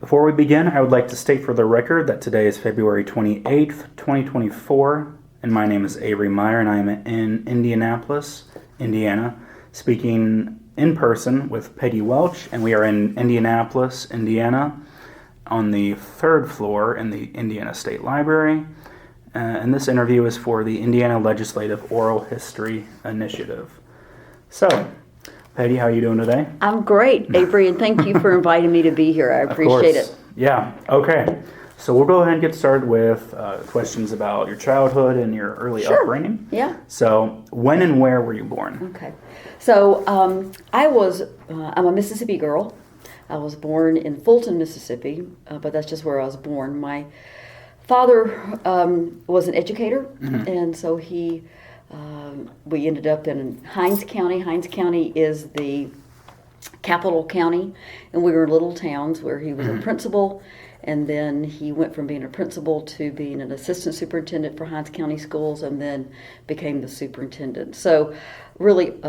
Before we begin, I would like to state for the record that today is February 28th, 2024, and my name is Avery Meyer, and I am in Indianapolis, Indiana, speaking in person with Peggy Welch, and we are in Indianapolis, Indiana, on the third floor in the Indiana State Library, and this interview is for the Indiana Legislative Oral History Initiative. So, Peggy, how are you doing today? I'm great, Avery, and thank you for inviting me to be here. I appreciate it. Yeah, okay. So we'll go ahead and get started with questions about your childhood and your early upbringing. Yeah. So when and where were you born? Okay. So I'm a Mississippi girl. I was born in Fulton, Mississippi, but that's just where I was born. My father was an educator, and so we ended up in Hinds County. Hinds County is the capital county, and we were in little towns where he was a principal, and then he went from being a principal to being an assistant superintendent for Hinds County schools, and then became the superintendent. So really,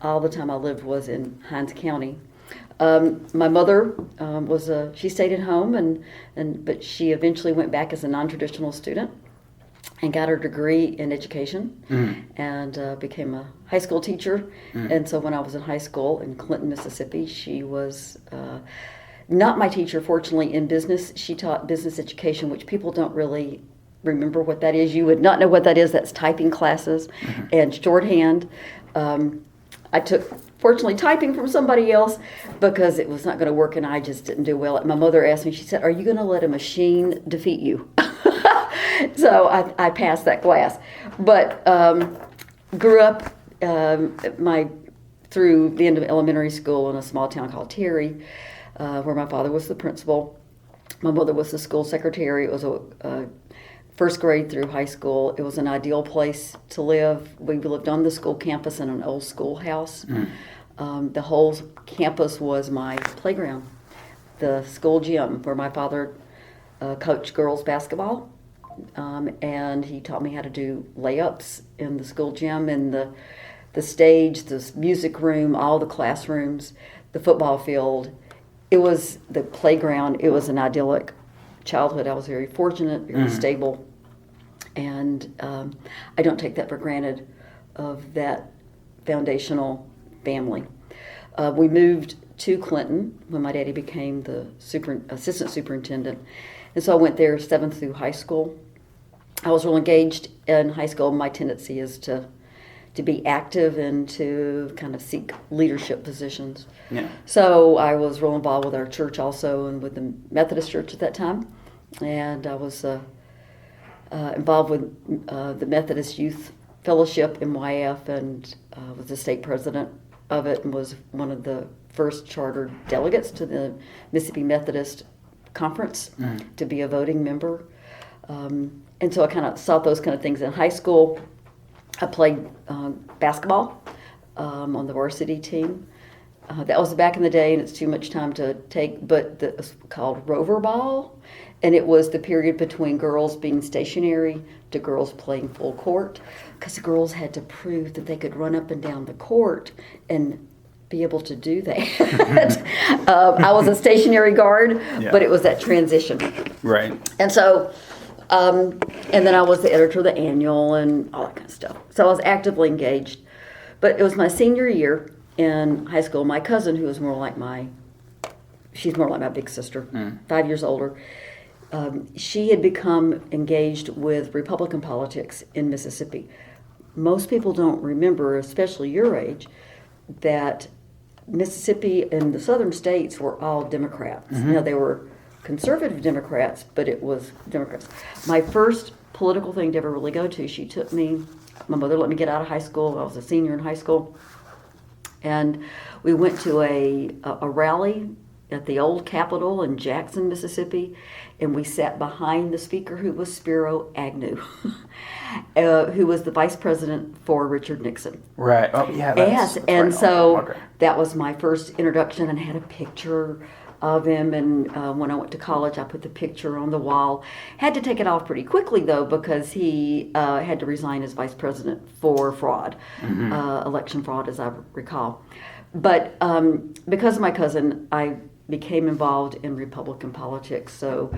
all the time I lived was in Hinds County. My mother she stayed at home, but she eventually went back as a non-traditional student and got her degree in education and became a high school teacher. And so when I was in high school in Clinton, Mississippi, she was not my teacher, fortunately, in business. She taught business education, which people don't really remember what that is. You would not know what that is. That's typing classes and shorthand. I took, fortunately, typing from somebody else because it was not going to work and I just didn't do well. My mother asked me, she said, "Are you going to let a machine defeat you?" So I passed that class. But grew up through the end of elementary school in a small town called Terry, where my father was the principal. My mother was the school secretary. It was a first grade through high school. It was an ideal place to live. We lived on the school campus in an old schoolhouse. The whole campus was my playground. The school gym where my father coached girls basketball, and he taught me how to do layups in the school gym, and the stage, the music room, all the classrooms, the football field. It was the playground. It was an idyllic childhood. I was very fortunate, very stable, and I don't take that for granted of that foundational family. We moved to Clinton when my daddy became the assistant superintendent, and so I went there 7th through high school. I was real engaged in high school. My tendency is to be active and to kind of seek leadership positions. Yeah. So I was real involved with our church also and with the Methodist Church at that time. And I was involved with the Methodist Youth Fellowship, MYF, and was the state president of it and was one of the first chartered delegates to the Mississippi Methodist Conference to be a voting member. And so I kind of saw those kind of things in high school. I played basketball on the varsity team. That was back in the day, and it's too much time to take, but it was called rover ball, and it was the period between girls being stationary to girls playing full court, because the girls had to prove that they could run up and down the court and be able to do that. I was a stationary guard, but it was that transition. Right. And so, and then I was the editor of the Annual and all that kind of stuff. So I was actively engaged. But it was my senior year in high school. My cousin, who was she's more like my big sister, 5 years older, she had become engaged with Republican politics in Mississippi. Most people don't remember, especially your age, that Mississippi and the southern states were all Democrats. Now, they were conservative Democrats, but it was Democrats. My first political thing to ever really go to, she took me, my mother let me get out of high school. I was a senior in high school. And we went to a rally at the old Capitol in Jackson, Mississippi, and we sat behind the speaker, who was Spiro Agnew, who was the vice president for Richard Nixon. Right. Oh, yeah. That's and right. So that was my first introduction, and I had a picture of him. And when I went to college, I put the picture on the wall. Had to take it off pretty quickly, though, because he had to resign as vice president for fraud, election fraud, as I recall. But because of my cousin, I became involved in Republican politics. So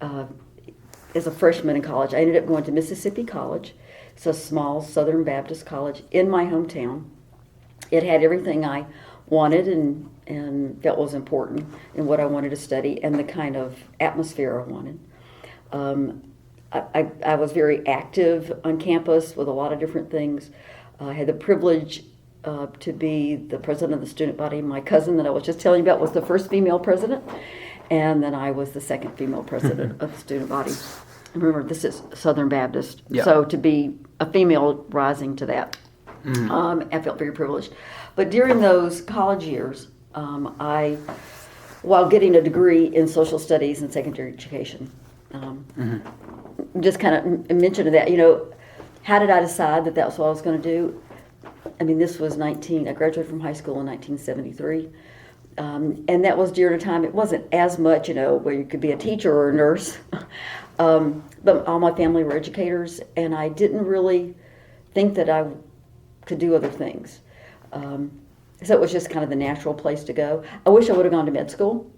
as a freshman in college, I ended up going to Mississippi College. It's a small Southern Baptist college in my hometown. It had everything I wanted and felt was important in what I wanted to study and the kind of atmosphere I wanted. I was very active on campus with a lot of different things. I had the privilege to be the president of the student body. My cousin that I was just telling you about was the first female president, and then I was the second female president of the student body. Remember, this is Southern Baptist, so to be a female rising to that, I felt very privileged. But during those college years, while getting a degree in social studies and secondary education, just kind of mentioned that, how did I decide that was what I was going to do? I mean, this was I graduated from high school in 1973. And that was during a time, it wasn't as much, where you could be a teacher or a nurse. But all my family were educators, and I didn't really think that I could do other things. So it was just kind of the natural place to go. I wish I would have gone to med school,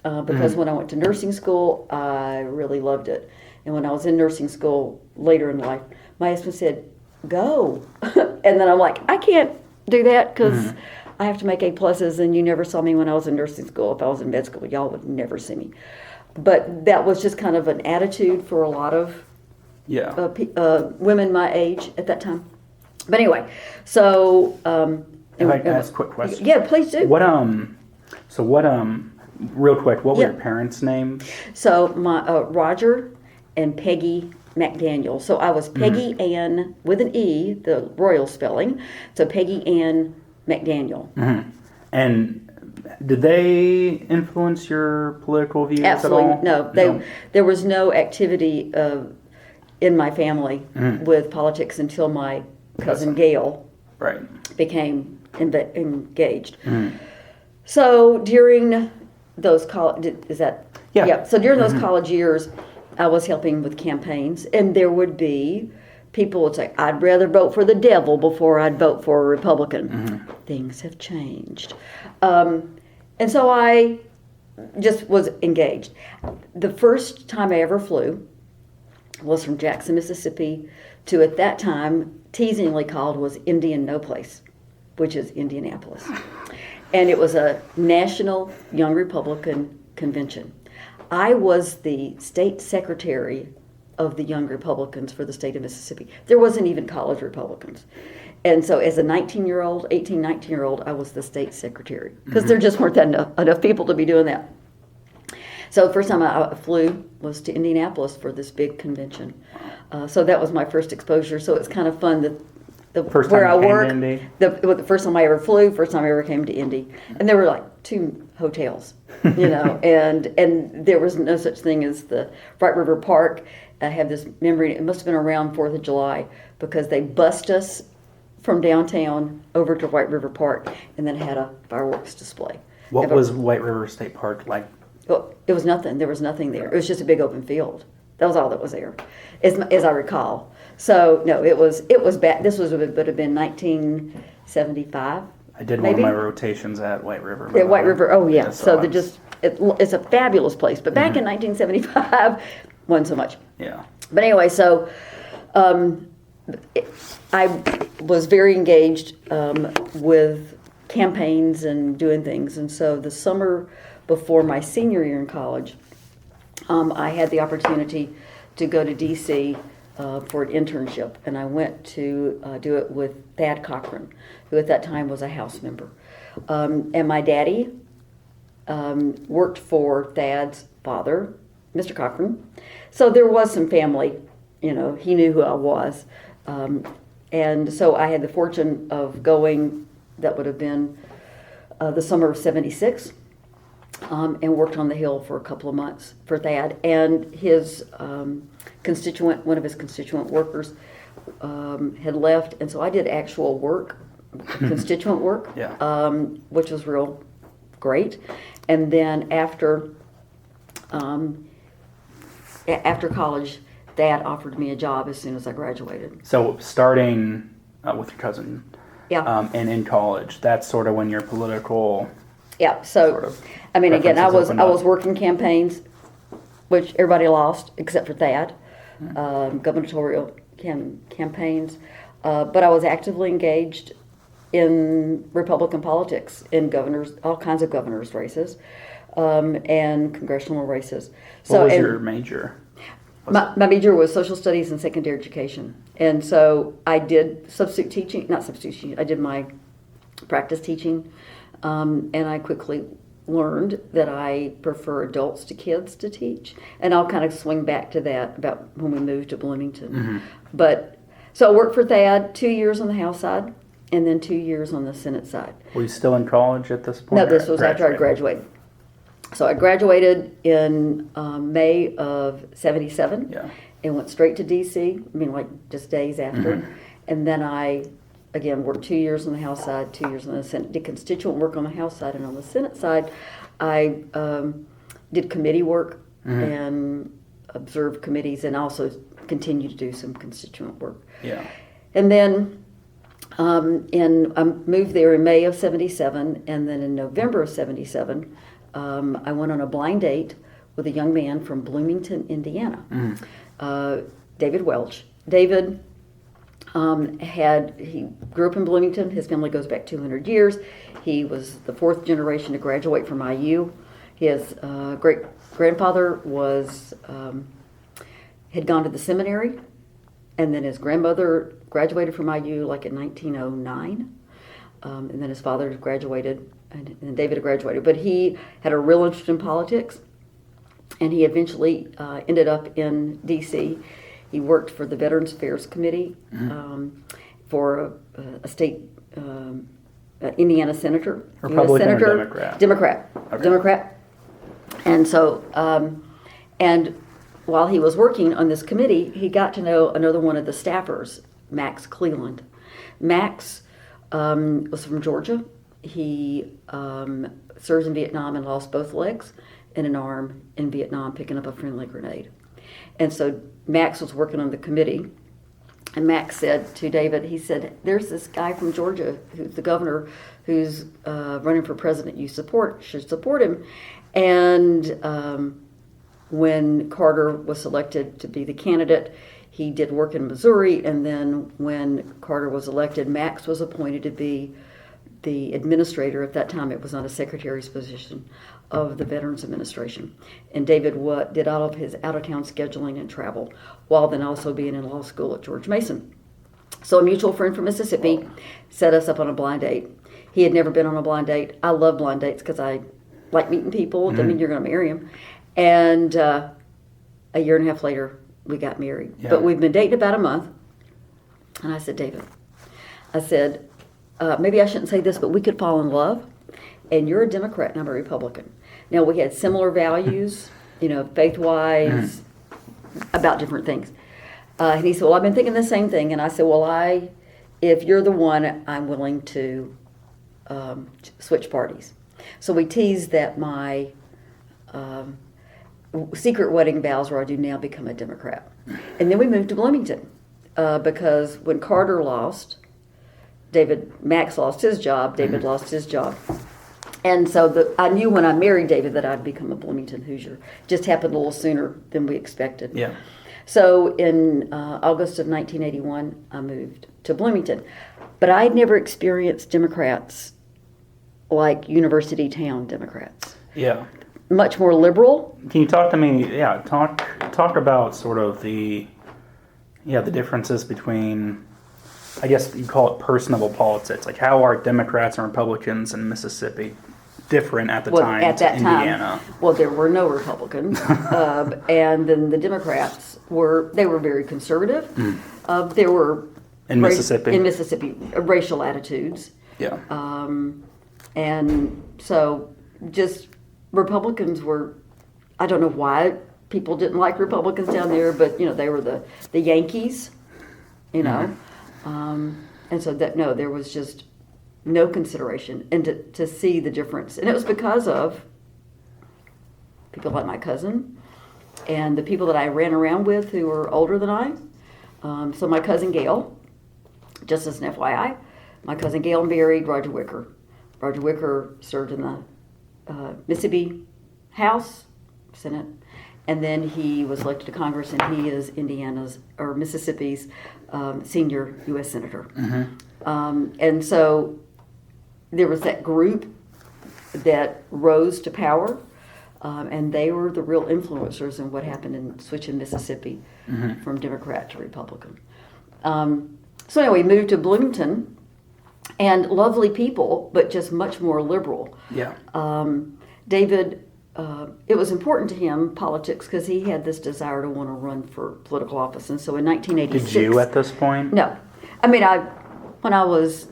because when I went to nursing school, I really loved it. And when I was in nursing school later in life, my husband said, go. And then I'm like, I can't do that because I have to make A+, and you never saw me when I was in nursing school. If I was in med school, y'all would never see me. But that was just kind of an attitude for a lot of women my age at that time. But anyway, so... if I can ask a quick question. Yeah, please do. Real quick, what were your parents' names? So my Roger and Peggy McDaniel. So I was Peggy Ann with an E, the royal spelling. So Peggy Ann McDaniel. And did they influence your political views Absolutely, at all? No. There was no activity in my family with politics until my cousin Gail became engaged. So during those college, So during those college years, I was helping with campaigns, and there would be people would say, I'd rather vote for the devil before I'd vote for a Republican. Things have changed. And so I just was engaged. The first time I ever flew was from Jackson, Mississippi to, at that time, teasingly called was Indian No Place, which is Indianapolis. And it was a national Young Republican convention. I was the state secretary of the Young Republicans for the state of Mississippi. There wasn't even college Republicans. And so as a 18, 19-year-old, I was the state secretary because there just weren't enough people to be doing that. So the first time I flew was to Indianapolis for this big convention. So that was my first exposure. So it's kind of fun that first time where I work, the first time I ever flew, first time I ever came to Indy. And there were like 2 hotels, and there was no such thing as the White River Park. I have this memory, it must have been around 4th of July, because they bussed us from downtown over to White River Park and then had a fireworks display. What was White River State Park like? Well, it was nothing. There was nothing there. It was just a big open field. That was all that was there, as I recall. So no, it was bad. This would have been 1975. I did maybe? one of my rotations at White River. Yeah, White River. Oh yeah. So it's a fabulous place. But back in 1975, wasn't so much. Yeah. But anyway, so I was very engaged with campaigns and doing things. And so the summer before my senior year in college, I had the opportunity to go to D.C. For an internship, and I went to do it with Thad Cochran, who at that time was a House member. And my daddy worked for Thad's father, Mr. Cochran. So there was some family, he knew who I was. And so I had the fortune of going, that would have been the summer of '76, and worked on the Hill for a couple of months for Thad. And his one of his constituent workers had left, and so I did actual work, constituent work, which was real great. And then after college, Dad offered me a job as soon as I graduated. So starting with your cousin, and in college, that's sort of when your political Yeah, so, Sort of I mean, again, I preferences was opened up. working campaigns, which everybody lost except for Thad, gubernatorial campaigns. But I was actively engaged in Republican politics, in all kinds of governors' races, and congressional races. What was and your major? my major was social studies and secondary education. And so I did not substitute teaching, I did my practice teaching. And I quickly learned that I prefer adults to kids to teach. And I'll kind of swing back to that about when we moved to Bloomington. But so I worked for Thad 2 years on the House side and then 2 years on the Senate side. Were you still in college at this point? No, or this was after I graduated. So I graduated in May of 77 and went straight to D.C., I mean, like just days after. And then I, again, worked 2 years on the House side, 2 years on the Senate, did constituent work on the House side, and on the Senate side, I did committee work and observed committees and also continued to do some constituent work. Yeah. And then I moved there in May of 77, and then in November of 77, I went on a blind date with a young man from Bloomington, Indiana, David Welch. David he grew up in Bloomington. His family goes back 200 years. He was the fourth generation to graduate from IU. His great-grandfather had gone to the seminary, and then his grandmother graduated from IU like in 1909. And then his father graduated, and David graduated. But he had a real interest in politics, and he eventually ended up in D.C. He worked for the Veterans Affairs Committee for a state Indiana senator. Republican senator, or Democrat? Democrat. Okay. Democrat. And so, and while he was working on this committee, he got to know another one of the staffers, Max Cleland. Max was from Georgia. He served in Vietnam and lost both legs and an arm in Vietnam picking up a friendly grenade. And so Max was working on the committee, and Max said to David, he said, there's this guy from Georgia who's the governor who's running for president. You should support him. And when Carter was selected to be the candidate, he did work in Missouri, and then when Carter was elected, Max was appointed to be the administrator. At that time, it was not a secretary's position of the Veterans Administration. And David did all of his out-of-town scheduling and travel, while then also being in law school at George Mason. So a mutual friend from Mississippi set us up on a blind date. He had never been on a blind date. I love blind dates because I like meeting people. Doesn't mean you're going to marry them. And a year and a half later, we got married. Yeah. But we've been dating about a month. And I said, David, maybe I shouldn't say this, but we could fall in love. And you're a Democrat and I'm a Republican. Now, we had similar values, faith-wise, about different things. And he said, well, I've been thinking the same thing. And I said, well, if you're the one, I'm willing to switch parties. So we teased that my secret wedding vows were I do now become a Democrat. And then we moved to Bloomington because when Carter lost, Max lost his job, David lost his job. And so I knew when I married David that I'd become a Bloomington Hoosier. Just happened a little sooner than we expected. Yeah. So in August of 1981, I moved to Bloomington. But I'd never experienced Democrats like university town Democrats. Yeah. Much more liberal. Can you talk to me? Yeah, talk about sort of the differences between, I guess you call it personable politics. Like, how are Democrats and Republicans in Mississippi different at the time at that to Indiana? Well, there were no Republicans, and then the Democrats were very conservative. There were in Mississippi racial attitudes. Yeah. And so just Republicans were, I don't know why people didn't like Republicans down there, but they were the Yankees, and so there was just no consideration, and to see the difference, and it was because of people like my cousin and the people that I ran around with who were older than I. So my cousin Gail, just as an FYI, my cousin Gail married Roger Wicker. Roger Wicker served in the Mississippi House, Senate, and then he was elected to Congress, and he is Mississippi's senior U.S. Senator. And so there was that group that rose to power, and they were the real influencers in what happened in switching Mississippi from Democrat to Republican. So anyway, moved to Bloomington, and lovely people, but just much more liberal. Yeah. David, it was important to him, politics, because he had this desire to want to run for political office. And so in 1986... Did you at this point? No. I mean, when I was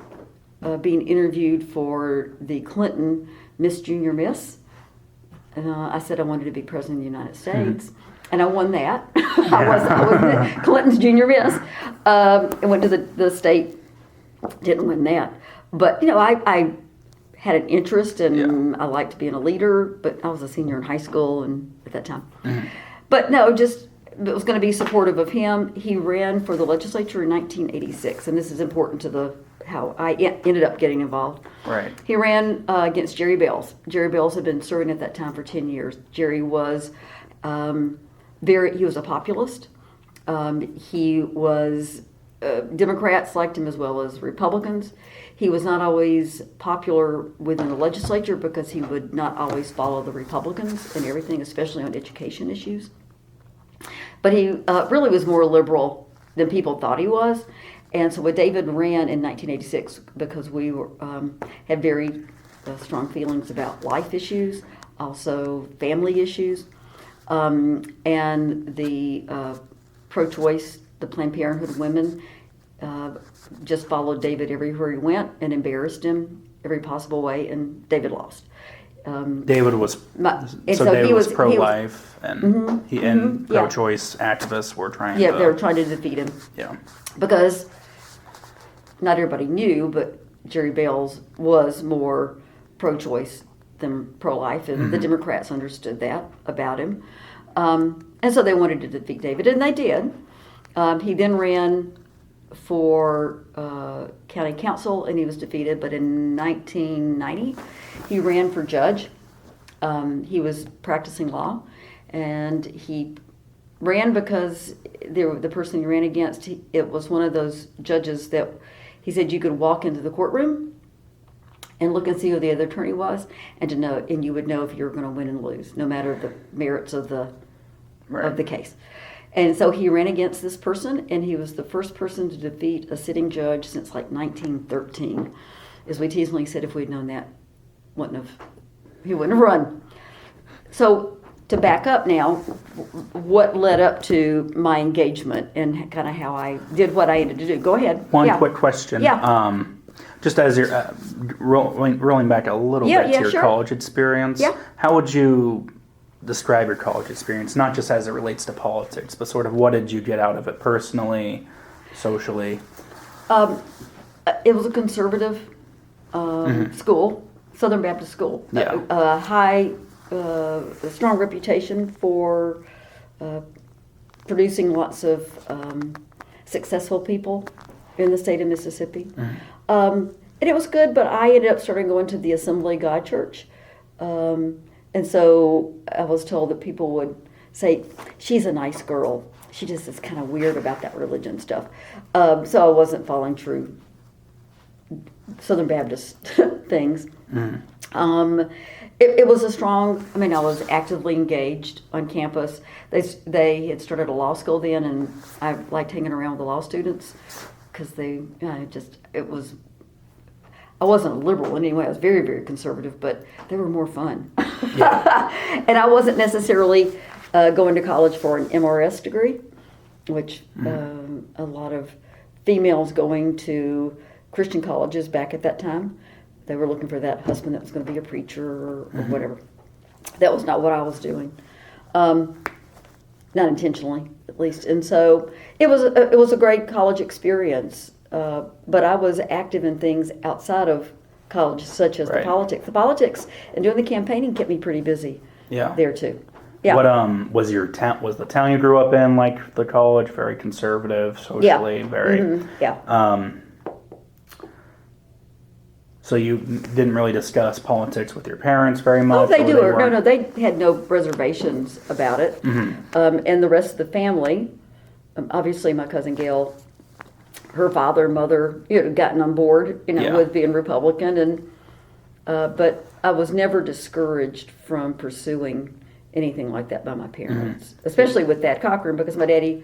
being interviewed for the Clinton Miss Junior Miss, I said I wanted to be president of the United States. And I won that. I was Clinton's Junior Miss. I went to the state, didn't win that. But, I had an interest, and I liked being a leader, but I was a senior in high school and at that time. But no, just it was going to be supportive of him. He ran for the legislature in 1986, and this is important to how I ended up getting involved. Right. He ran against Jerry Bells. Jerry Bells had been serving at that time for 10 years. Jerry was he was a populist. He was Democrats liked him as well as Republicans. He was not always popular within the legislature because he would not always follow the Republicans in everything, especially on education issues. But he really was more liberal than people thought he was. And so when David ran in 1986, because we had very strong feelings about life issues, also family issues, and the pro-choice, the Planned Parenthood women, just followed David everywhere he went and embarrassed him every possible way, and David lost. David was David was pro-life, and pro-choice activists were trying. Yeah, they were trying to defeat him. Yeah, because not everybody knew, but Jerry Bells was more pro-choice than pro-life, and the Democrats understood that about him, and so they wanted to defeat David, and they did. He then ran for county council, and he was defeated. But in 1990, he ran for judge. He was practicing law, and he ran because the person he ran against, it was one of those judges that he said you could walk into the courtroom and look and see who the other attorney was, and you would know if you were going to win and lose, no matter the merits of the case. And so he ran against this person, and he was the first person to defeat a sitting judge since like 1913. As we teasingly said, if we'd known that, he wouldn't have run. So to back up now, what led up to my engagement and kind of how I did what I needed to do. Go ahead. One quick question. Yeah. Just as you're rolling back a little bit to your college experience, how would you describe your college experience, not just as it relates to politics, but sort of what did you get out of it personally, socially? It was a conservative school, Southern Baptist school. A strong reputation for producing lots of successful people in the state of Mississippi. And it was good, but I ended up starting going to the Assembly of God Church. And so I was told that people would say, she's a nice girl. She just is kind of weird about that religion stuff. So I wasn't following true Southern Baptist things. It was a strong, I was actively engaged on campus. They had started a law school then, and I liked hanging around with the law students because I wasn't a liberal in any way. I was very, very conservative, but they were more fun. And I wasn't necessarily going to college for an MRS degree, which a lot of females going to Christian colleges back at that time, they were looking for that husband that was going to be a preacher or whatever. That was not what I was doing, not intentionally, at least. And so it was a great college experience. But I was active in things outside of college, such as the politics. The politics and doing the campaigning kept me pretty busy. There too. Yeah. What was your town? Was the town you grew up in like the college? Very conservative, socially, very. So you didn't really discuss politics with your parents very much? Oh, they or do. they No, they had no reservations about it. And the rest of the family, obviously my cousin Gail, her father and mother, gotten on board, Yeah. with being Republican. And but I was never discouraged from pursuing anything like that by my parents, especially with Dad Cochran, because my daddy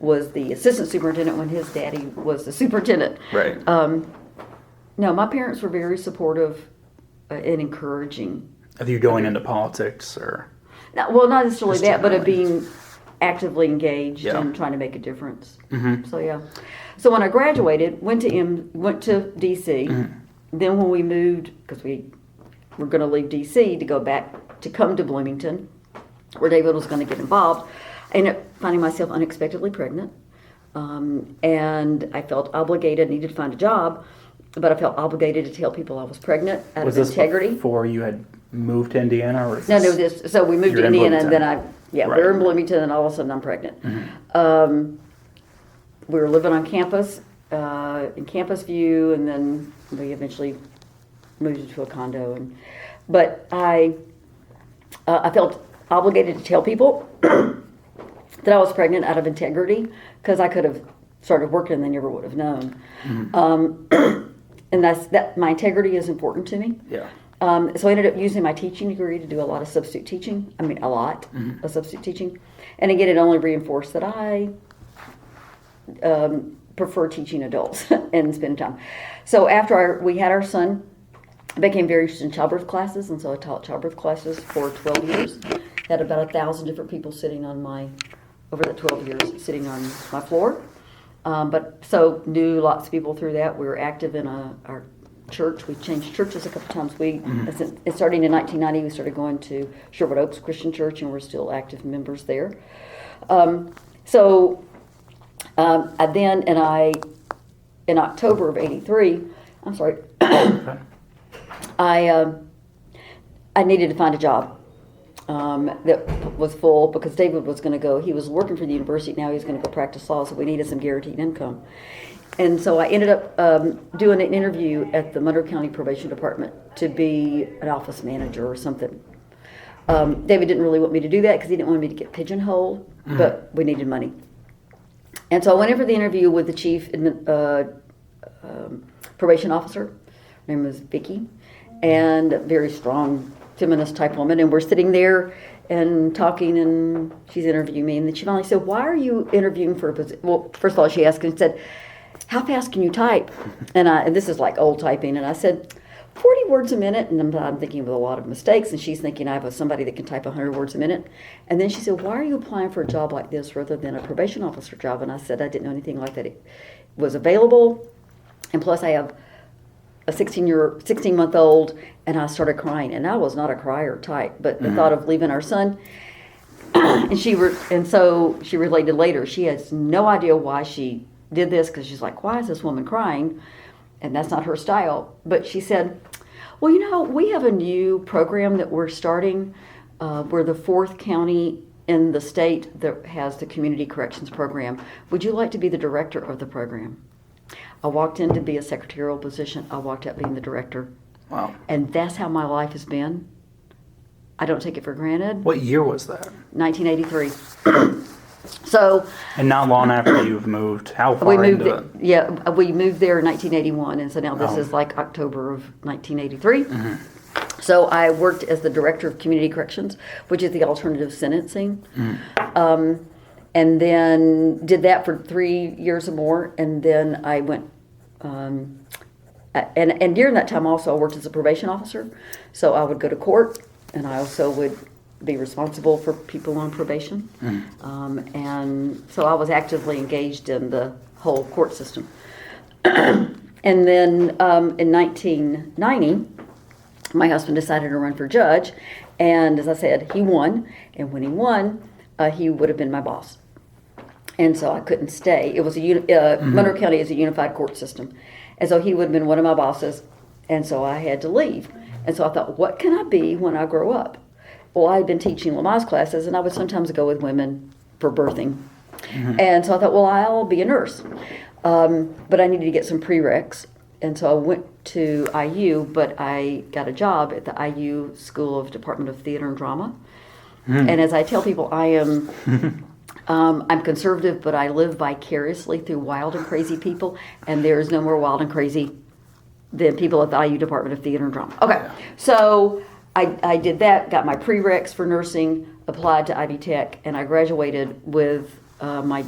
was the assistant superintendent when his daddy was the superintendent. Right. No, my parents were very supportive and encouraging. Of you going into politics or? No, well, not necessarily Just that, but of generally. being actively engaged Yeah. and trying to make a difference. So yeah. So when I graduated, went to DC. Then when we moved, because we were going to leave DC to go back to come to Bloomington, where David was going to get involved, I ended up finding myself unexpectedly pregnant. And I felt obligated, needed to find a job, but I felt obligated to tell people I was pregnant out Was of this integrity. before you had moved to Indiana? Or was No, this... so we moved You're to in Indiana, and then Bloomington. we were in Bloomington, and all of a sudden I'm pregnant. We were living on campus, in Campus View, and then we eventually moved into a condo. But I felt obligated to tell people that I was pregnant out of integrity, because I could have started working and they never would have known. And that my integrity is important to me. Yeah. So I ended up using my teaching degree to do a lot of substitute teaching. I mean, a lot of substitute teaching. And again, it only reinforced that I prefer teaching adults and spending time. So after we had our son, I became very interested in childbirth classes, and so I taught childbirth classes for 12 years. Had about 1,000 different people sitting on over that 12 years, sitting on my floor. But so knew lots of people through that. We were active in our church. We changed churches a couple times. Starting in 1990, we started going to Sherwood Oaks Christian Church, and we're still active members there. In October of '83, I'm sorry, I needed to find a job that was full, because David was going to go. He was working for the university. Now he was going to go practice law, so we needed some guaranteed income. And so I ended up doing an interview at the Monroe County Probation Department to be an office manager or something. David didn't really want me to do that because he didn't want me to get pigeonholed, but we needed money. And so I went in for the interview with the chief probation officer. Her name was Vicki, and a very strong feminist type woman. And we're sitting there and talking, and she's interviewing me. And then she finally said, "Why are you interviewing for a position?" Well, first of all, she asked and said, "How fast can you type?" And this is like old typing. And I said, 40 words a minute. And I'm thinking with a lot of mistakes. And she's thinking I have somebody that can type 100 words a minute. And then she said, "Why are you applying for a job like this rather than a probation officer job?" And I said, I didn't know anything like that it was available. And plus I have a 16-month-old, and I started crying. And I was not a crier type, but the thought of leaving our son, and so she related later, she has no idea why she did this, because she's like, "Why is this woman crying?" And that's not her style. But she said, "Well, we have a new program that we're starting. We're the 4th county in the state that has the community corrections program. Would you like to be the director of the program?" I walked in to be a secretarial position. I walked out being the director. Wow. And that's how my life has been. I don't take it for granted. What year was that? 1983. So. And not long after you've moved. How far We moved. into it? Yeah, we moved there in 1981, and so now this is like October of 1983. So I worked as the director of community corrections, which is the alternative sentencing, and then did that for 3 years or more, and then I went. And during that time, also I worked as a probation officer, so I would go to court, and I also would be responsible for people on probation. And so I was actively engaged in the whole court system. And then in 1990, my husband decided to run for judge, and as I said, he won. And when he won, he would have been my boss. And so I couldn't stay. It was Monroe County is a unified court system, and so he would have been one of my bosses. And so I had to leave. And so I thought, what can I be when I grow up? Well, I had been teaching Lamaze classes, and I would sometimes go with women for birthing. And so I thought, well, I'll be a nurse. But I needed to get some prereqs. and so I went to IU, but I got a job at the IU School of Department of Theater and Drama. And as I tell people, I am I'm conservative, but I live vicariously through wild and crazy people, and there is no more wild and crazy than people at the IU Department of Theater and Drama. Okay, so I did that, got my prereqs for nursing, applied to Ivy Tech, and I graduated with my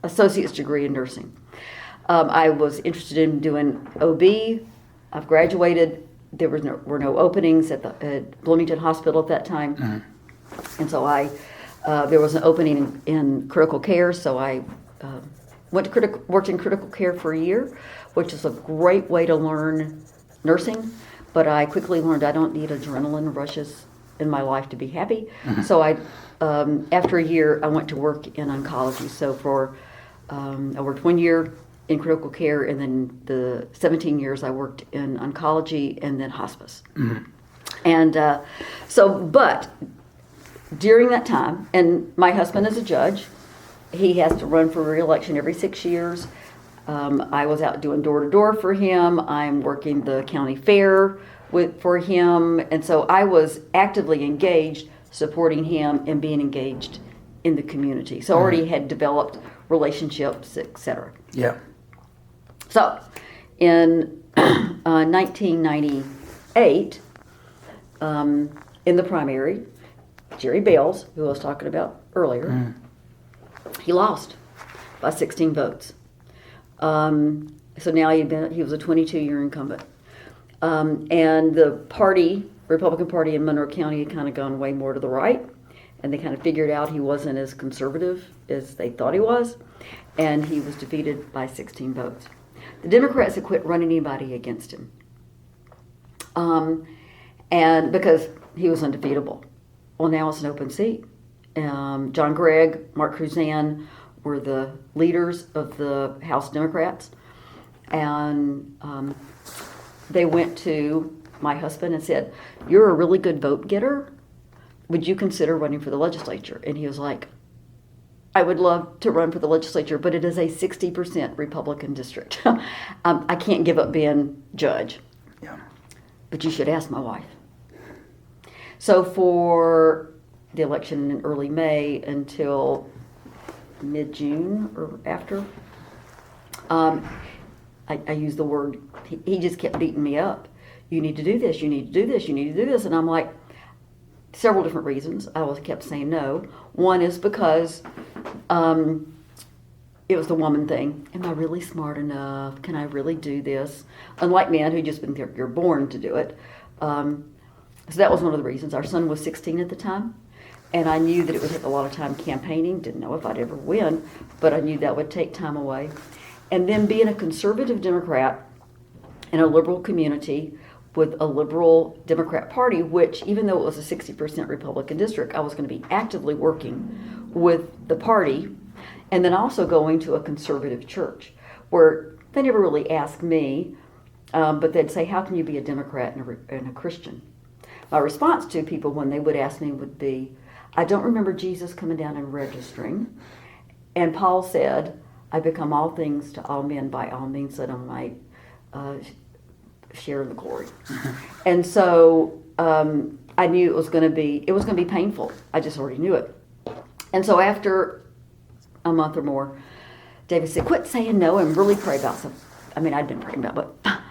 associate's degree in nursing. I was interested in doing OB. I've graduated. There were no openings at Bloomington Hospital at that time, and so there was an opening in critical care. So I worked in critical care for a year, which is a great way to learn nursing. But I quickly learned I don't need adrenaline rushes in my life to be happy. So after a year, I went to work in oncology. So I worked 1 year in critical care, and then the 17 years I worked in oncology and then hospice. And but during that time, and my husband is a judge, he has to run for re-election every 6 years. I was out doing door-to-door for him. I'm working the county fair for him. And so I was actively engaged, supporting him and being engaged in the community. So I already had developed relationships, etc. Yeah. So in 1998, in the primary, Jerry Bales, who I was talking about earlier, he lost by 16 votes. So now he was a 22-year incumbent. And the Republican Party in Monroe County had kind of gone way more to the right, and they kind of figured out he wasn't as conservative as they thought he was, and he was defeated by 16 votes. The Democrats had quit running anybody against him, and because he was undefeatable. Well, now it's an open seat. John Gregg, Mark Cruzan were the leaders of the House Democrats, and they went to my husband and said, "You're a really good vote getter. Would you consider running for the legislature?" And he was like, "I would love to run for the legislature, but it is a 60% Republican district. I can't give up being judge. Yeah. But you should ask my wife." So for the election in early May until mid-June or after, I used the word, he just kept beating me up. "You need to do this, you need to do this, you need to do this." And I'm like, several different reasons. I kept saying no. One is because it was the woman thing. Am I really smart enough? Can I really do this? Unlike men who just you're born to do it. So that was one of the reasons. Our son was 16 at the time, and I knew that it would take a lot of time campaigning. Didn't know if I'd ever win, but I knew that would take time away. And then being a conservative Democrat in a liberal community with a liberal Democrat Party, which even though it was a 60% Republican district, I was going to be actively working with the party, and then also going to a conservative church where they never really asked me, but they'd say, "How can you be a Democrat and a Christian?" My response to people when they would ask me would be, "I don't remember Jesus coming down and registering, and Paul said, 'I become all things to all men by all means that I might share in the glory.'" And so I knew it was going to be painful. I just already knew it. And so after a month or more, David said, "Quit saying no and really pray about something." I mean, I'd been praying about, but fine.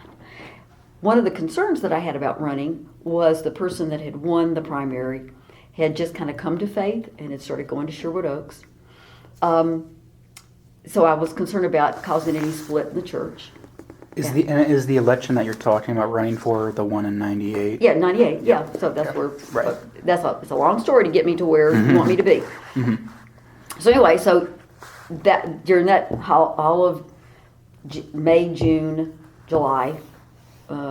One of the concerns that I had about running was the person that had won the primary had just kind of come to faith and had started going to Sherwood Oaks. So I was concerned about causing any split in the church. Is the election that you're talking about running for the one in 98? Yeah, 98. Yeah. So that's where. Right. It's a long story to get me to where you want me to be. So anyway, so that during that all of May, June, July,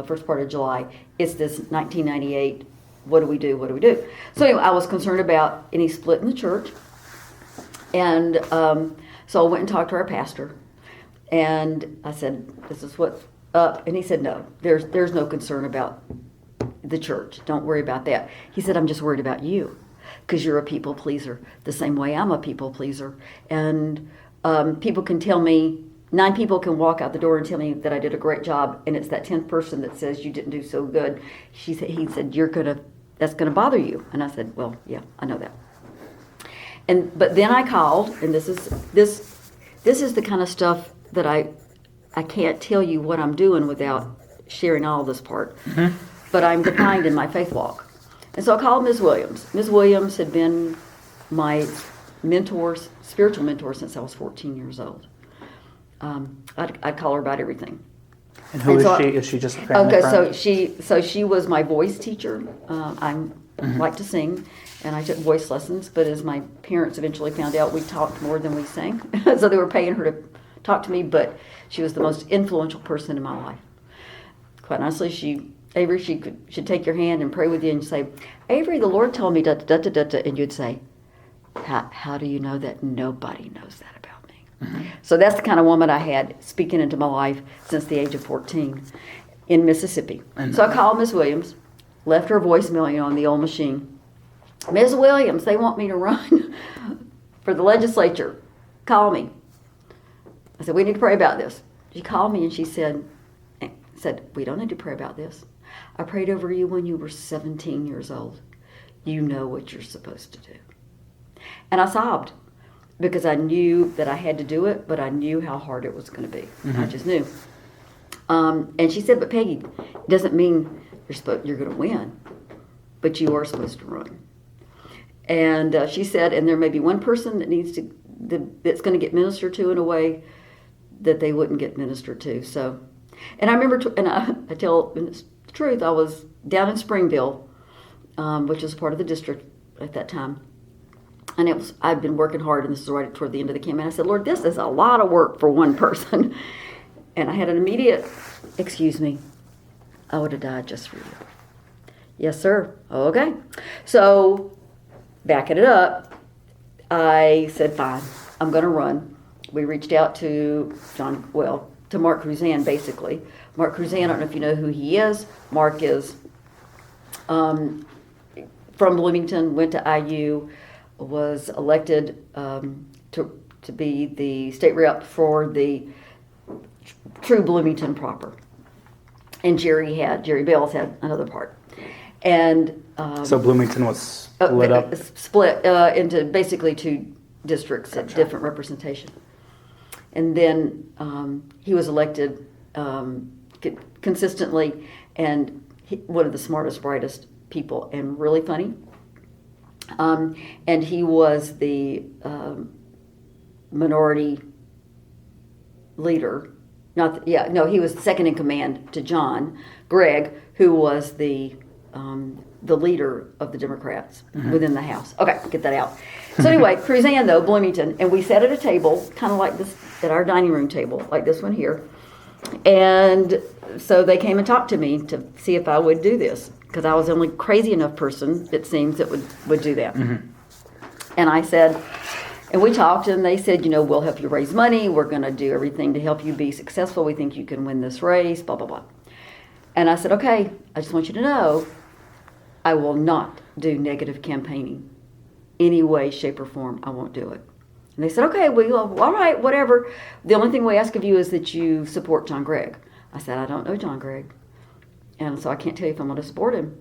first part of July, it's this 1998. What do we do? What do we do? So anyway, I was concerned about any split in the church, and so I went and talked to our pastor. And I said, "This is what's up." And he said, "No, there's no concern about the church. Don't worry about that." He said, "I'm just worried about you because you're a people pleaser the same way I'm a people pleaser. And people can tell me 9 people can walk out the door and tell me that I did a great job, and it's that 10th person that says you didn't do so good. He said, that's gonna bother you. And I said, well, yeah, I know that. But then I called, and this is the kind of stuff that I can't tell you what I'm doing without sharing all this part. Mm-hmm. But I'm defined in my faith walk. And so I called Ms. Williams. Ms. Williams had been my spiritual mentor since I was 14 years old. I'd call her about everything. And who is she? Is she just a family friend? So she was my voice teacher. I like to sing, and I took voice lessons. But as my parents eventually found out, we talked more than we sang. So they were paying her to talk to me. But she was the most influential person in my life. Quite honestly, Avery, she'd take your hand and pray with you and say, Avery, the Lord told me da da da da da, and you'd say, how do you know that? Nobody knows that about me. Mm-hmm. So that's the kind of woman I had speaking into my life since the age of 14 in Mississippi. So I called Ms. Williams, left her a voicemail on the old machine. Ms. Williams, they want me to run for the legislature. Call me. I said, we need to pray about this. She called me and she said, we don't need to pray about this. I prayed over you when you were 17 years old. You know what you're supposed to do. And I sobbed because I knew that I had to do it, but I knew how hard it was going to be. Mm-hmm. I just knew. And she said, but Peggy, it doesn't mean you're going to win, but you are supposed to run. And she said, and there may be one person that's going to get ministered to in a way that they wouldn't get ministered to. So, and I remember, I tell the truth, I was down in Springville, which was part of the district at that time. And I'd been working hard, and this is right toward the end of the campaign. I said, Lord, this is a lot of work for one person. And I had an immediate, excuse me, I would have died just for you. Yes, sir. Okay. So, backing it up, I said, fine, I'm going to run. We reached out to Mark Cruzan, basically. Mark Cruzan, I don't know if you know who he is. Mark is from Bloomington, went to IU, was elected to be the state rep for the true Bloomington proper. And Jerry Bales had another part. And so Bloomington was split into basically 2 districts. Gotcha. At different representation. And then he was elected consistently, and one of the smartest, brightest people, and really funny. And he was the minority leader. He was second in command to John Gregg, who was the leader of the Democrats within the House. Okay, get that out. So anyway, Cruzan, though, Bloomington, and we sat at a table, kind of like this, at our dining room table, like this one here. And so they came and talked to me to see if I would do this, because I was the only crazy enough person, it seems, that would do that. Mm-hmm. And I said, and we talked, and they said, we'll help you raise money. We're going to do everything to help you be successful. We think you can win this race, blah, blah, blah. And I said, okay, I just want you to know, I will not do negative campaigning. Any way, shape, or form, I won't do it. And they said, okay, well, all right, whatever. The only thing we ask of you is that you support John Gregg. I said, I don't know John Gregg. And so I can't tell you if I'm going to support him.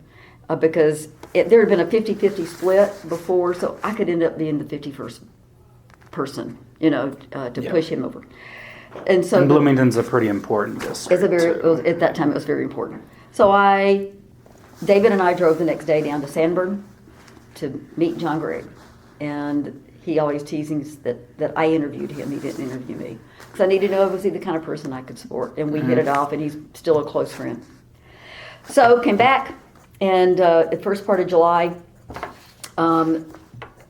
Because there had been a 50-50 split before, so I could end up being the 51st person, to push him over. And so Bloomington's a pretty important district. At that time, it was very important. So David and I drove the next day down to Sanborn to meet John Gregg. And he always teasing that I interviewed him. He didn't interview me. Because I needed to know, was he the kind of person I could support? And we hit it off, and he's still a close friend. So came back, and the first part of July,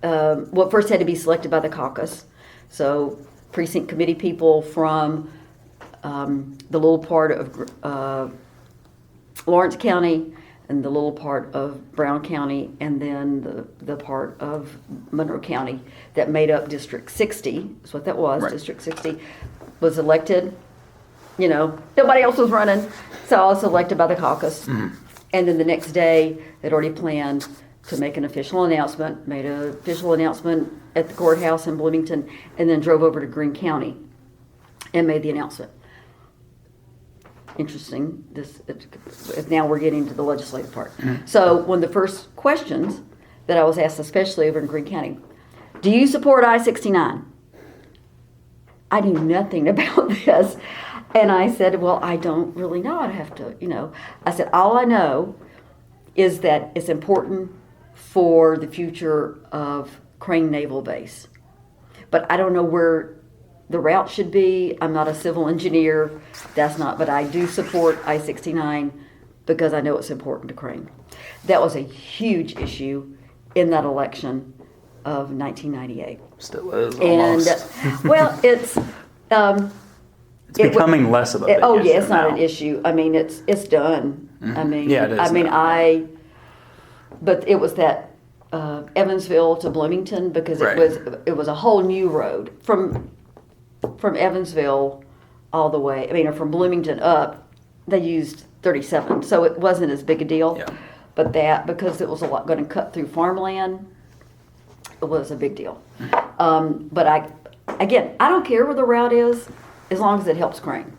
first had to be selected by the caucus. So precinct committee people from the little part of Lawrence County, and the little part of Brown County, and then the part of Monroe County that made up District 60, is what that was. Right. District 60 was elected. Nobody else was running, so I was elected by the caucus. Mm-hmm. And then the next day, they'd already planned to make an official announcement, made an official announcement at the courthouse in Bloomington, and then drove over to Greene County and made the announcement. Interesting. Now we're getting to the legislative part. So one of the first questions that I was asked, especially over in Greene County, do you support I-69? I knew nothing about this. And I said, well, I don't really know. I'd have to, I said, all I know is that it's important for the future of Crane Naval Base. But I don't know where the route should be. I'm not a civil engineer. But I do support I-69 because I know it's important to Crane. That was a huge issue in that election of 1998. Still is, almost. And, well, it's becoming less of a big issue. It's not an issue. I mean, it's done. Mm-hmm. I mean, yeah, it is. But it was that Evansville to Bloomington, because it was a whole new road from Evansville all the way. I mean, or from Bloomington up, they used 37, so it wasn't as big a deal. Yeah. But because it was a lot going to cut through farmland, it was a big deal. But I don't care where the route is, as long as it helps Crane.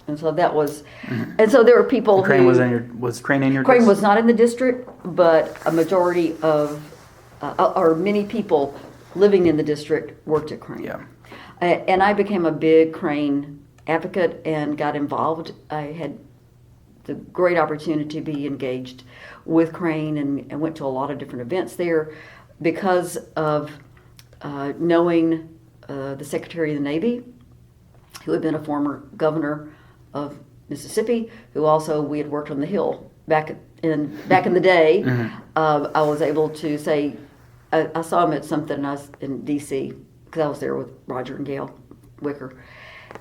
And so that was, and so there were people Crane who... was Crane in your Crane district? was not in the district, but a majority of, or many people living in the district worked at Crane. Yeah. And I became a big Crane advocate and got involved. I had the great opportunity to be engaged with Crane and went to a lot of different events there because of knowing the Secretary of the Navy, who had been a former governor of Mississippi, who also we had worked on the Hill back in the day. I was able to say, I saw him at something, and I was in D.C., because I was there with Roger and Gail Wicker,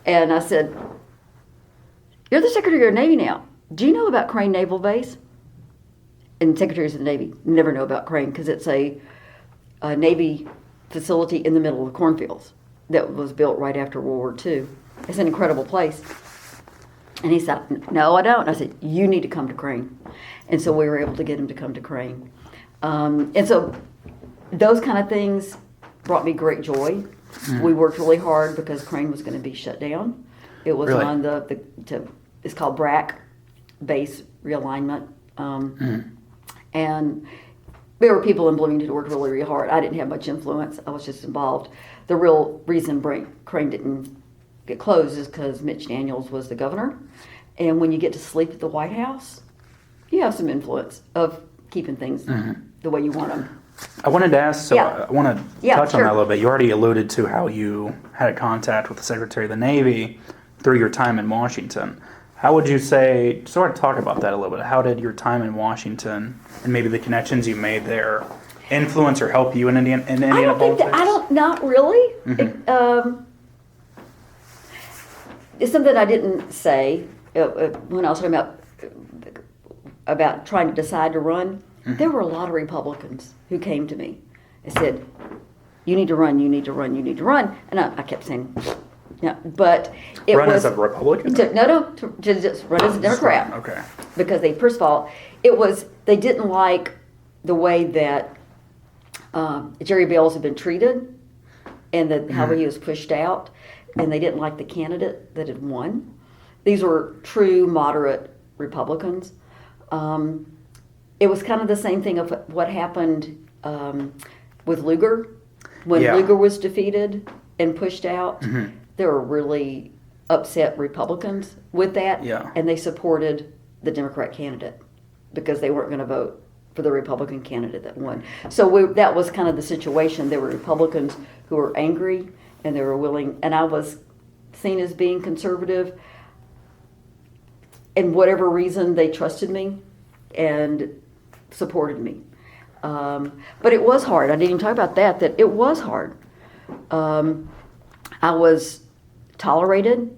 and I said, "You're the Secretary of the Navy now. Do you know about Crane Naval Base?" And Secretaries of the Navy never know about Crane because it's a Navy facility in the middle of the cornfields that was built right after World War II. It's an incredible place. And he said, "No, I don't." And I said, "You need to come to Crane." And so we were able to get him to come to Crane. And so those kind of things brought me great joy. We worked really hard because Crane was going to be shut down. It was Really? on it's called BRAC, base realignment. And there were people in Bloomington who worked really, really hard. I didn't have much influence. I was just involved. The real reason Crane didn't get closed is because Mitch Daniels was the governor. And when you get to sleep at the White House, you have some influence of keeping things the way you want them. I wanted to ask, I want to touch on that a little bit. You already alluded to how you had contact with the Secretary of the Navy through your time in Washington. How would you say, sort of talk about that a little bit, how did your time in Washington and maybe the connections you made there influence or help you in Indiana politics? Not really. It's something I didn't say when I was talking about trying to decide to run. There were a lot of Republicans who came to me and said, "You need to run, you need to run, you need to run." And I kept saying, "No," but it run was... as a Republican? To just run as a Democrat. Okay. Because first of all, they didn't like the way that Jerry Bales had been treated and how he was pushed out, and they didn't like the candidate that had won. These were true moderate Republicans. It was kind of the same thing of what happened with Lugar. When Lugar was defeated and pushed out, there were really upset Republicans with that, and they supported the Democrat candidate because they weren't going to vote for the Republican candidate that won. So that was kind of the situation. There were Republicans who were angry, and they were willing, and I was seen as being conservative. And whatever reason, they trusted me and supported me. But it was hard. I didn't even talk about that it was hard. I was tolerated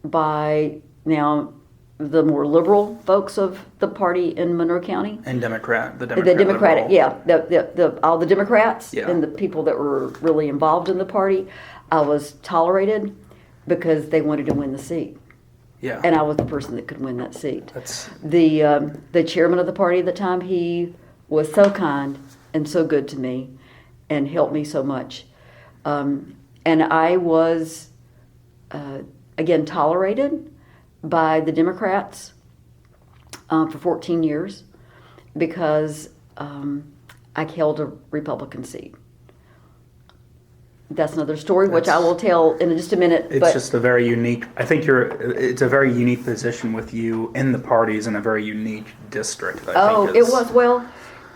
by now the more liberal folks of the party in Monroe County. And the Democratic, liberal. all the Democrats Yeah. and the people that were really involved in the party. I was tolerated because they wanted to win the seat. Yeah. And I was the person that could win that seat. That's... The chairman of the party at the time, he was so kind and so good to me and helped me so much. And I was again, tolerated by the Democrats for 14 years because I held a Republican seat. That's another story, which I will tell in just a minute. It's just a very unique. I think it's a very unique position with you in the parties in a very unique district. It was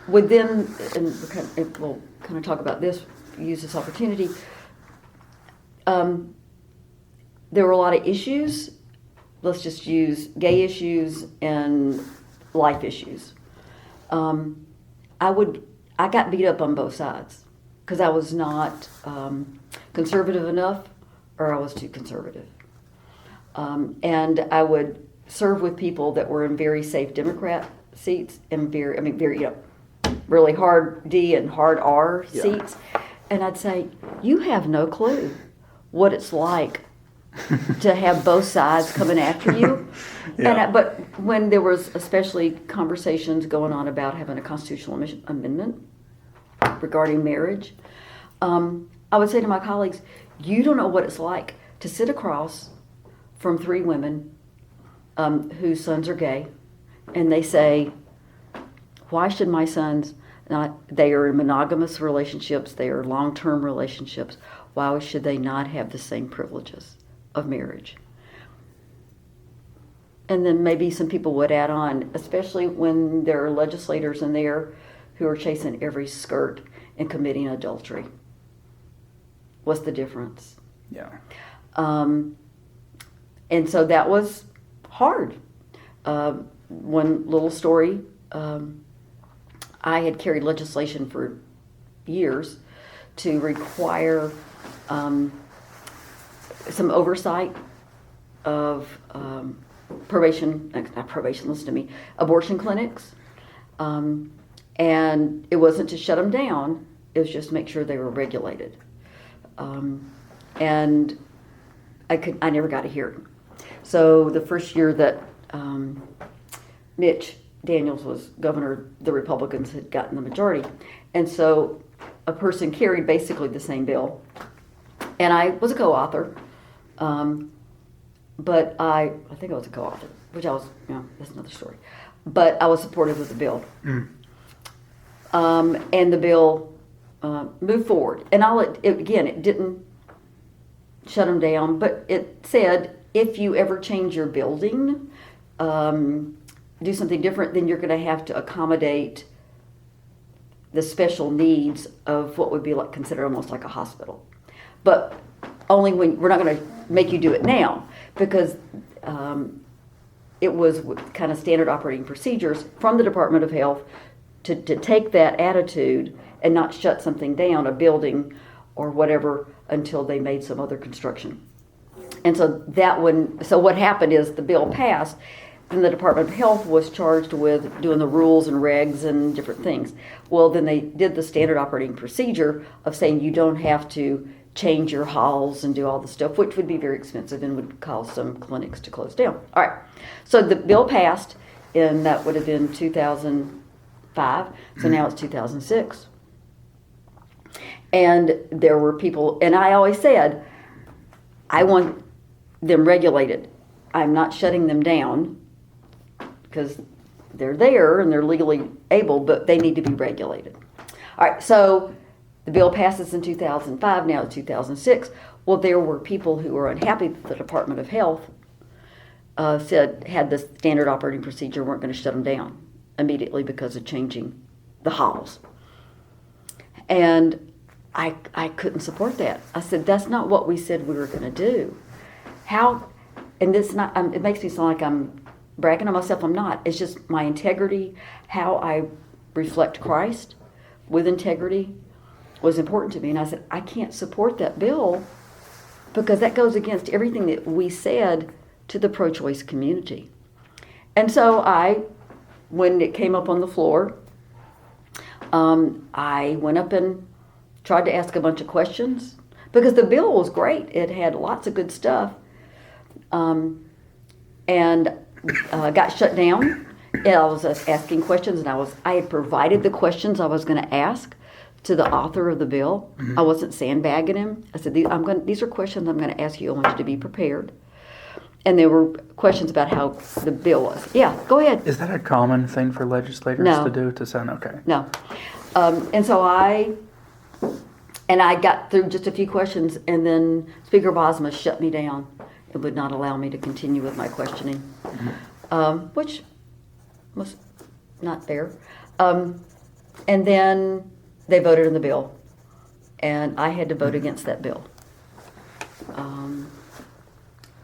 within, and we'll kind of talk about this. Use this opportunity. There were a lot of issues. Let's just use gay issues and life issues. I got beat up on both sides because I was not conservative enough, or I was too conservative. And I would serve with people that were in very safe Democrat seats and very, really hard D and hard R seats. And I'd say, you have no clue what it's like to have both sides coming after you. But when there was especially conversations going on about having a constitutional amendment regarding marriage, I would say to my colleagues, you don't know what it's like to sit across from three women whose sons are gay, and they say, why should my sons they are in monogamous relationships, they are long-term relationships, why should they not have the same privileges of marriage? And then maybe some people would add on, especially when there are legislators in there who are chasing every skirt and committing adultery. What's the difference? Yeah. And so that was hard. One little story, I had carried legislation for years to require some oversight of abortion clinics. And it wasn't to shut them down, it was just to make sure they were regulated. And I never got a hearing. So the first year that Mitch Daniels was governor, the Republicans had gotten the majority. And so a person carried basically the same bill. And I was a co-author. But I think I was a co-author, which I was, that's another story. But I was supportive of the bill. And the bill moved forward. And it didn't shut them down, but it said, if you ever change your building, do something different, then you're going to have to accommodate the special needs of what would be considered almost like a hospital. But only when we're not going to make you do it now, because it was kind of standard operating procedures from the Department of Health to take that attitude and not shut something down, a building or whatever, until they made some other construction. And so what happened is the bill passed, and the Department of Health was charged with doing the rules and regs and different things. Well, then they did the standard operating procedure of saying you don't have to change your halls and do all the stuff, which would be very expensive and would cause some clinics to close down. All right, so the bill passed, and that would have been 2005, so now it's 2006. And there were people, and I always said, I want them regulated. I'm not shutting them down because they're there and they're legally able, but they need to be regulated. All right, so the bill passes in 2005, now it's 2006. Well, there were people who were unhappy that the Department of Health had the standard operating procedure, weren't going to shut them down immediately because of changing the halls. And I couldn't support that. I said, that's not what we said we were going to do. How, and this not, it makes me sound like I'm bragging on myself. I'm not. It's just my integrity, how I reflect Christ with integrity was important to me. And I said, I can't support that bill because that goes against everything that we said to the pro-choice community. And so when it came up on the floor, I went up and tried to ask a bunch of questions because the bill was great. It had lots of good stuff. And got shut down. And I was asking questions, and I had provided the questions I was going to ask to the author of the bill. Mm-hmm. I wasn't sandbagging him. I said, these are questions I'm going to ask you. I want you to be prepared. and there were questions about how the bill was. Yeah, go ahead. Is that a common thing for legislators No. to do, to send? Okay. No. And so I got through just a few questions, and then Speaker Bosma shut me down and would not allow me to continue with my questioning, which was not fair. And then they voted in the bill, and I had to vote against that bill.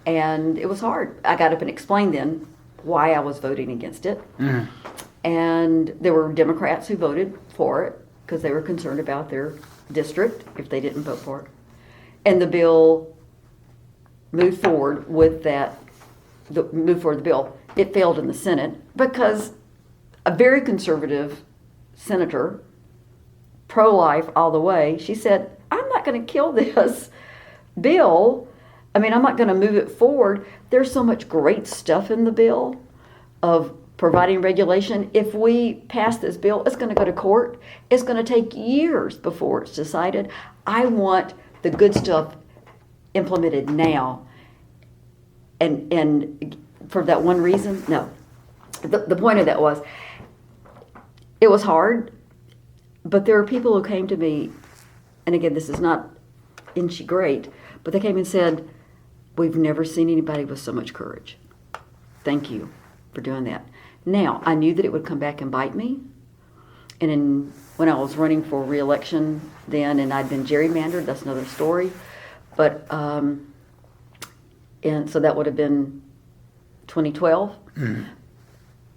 And it was hard. I got up and explained then why I was voting against it. And there were Democrats who voted for it because they were concerned about their district if they didn't vote for it. And the bill moved forward with that, moved forward the bill. It failed in the Senate because a very conservative senator, pro-life all the way, she said, I'm not going to kill this bill. I mean, I'm not going to move it forward. There's so much great stuff in the bill of providing regulation. If we pass this bill, it's going to go to court. It's going to take years before it's decided. I want the good stuff implemented now. And for that one reason, no. The point of that was, it was hard, but there are people who came to me, and again, this is not inchy great, but they came and said, we've never seen anybody with so much courage. Thank you for doing that. Now, I knew that it would come back and bite me. And when I was running for re-election then, and I'd been gerrymandered, that's another story. But, and so that would have been 2012.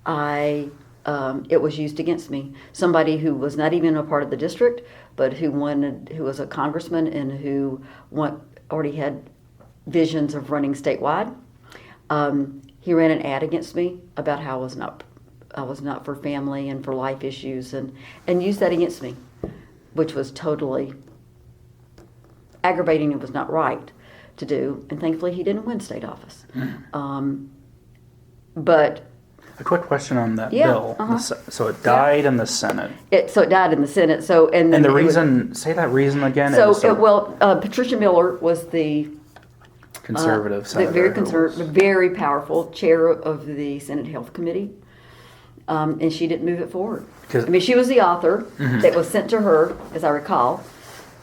It was used against me. Somebody who was not even a part of the district, but who was a congressman and who already had visions of running statewide. He ran an ad against me about how I was not for family and for life issues, and used that against me, which was totally aggravating. It was not right to do, and thankfully he didn't win state office. But a quick question on that Yeah, bill. So it died in the Senate. It died in the Senate. So and the reason, say that reason again. Patricia Miller was the conservative senator, very conservative, very powerful chair of the Senate Health Committee, and she didn't move it forward. I mean, she was the author. That was sent to her, as I recall.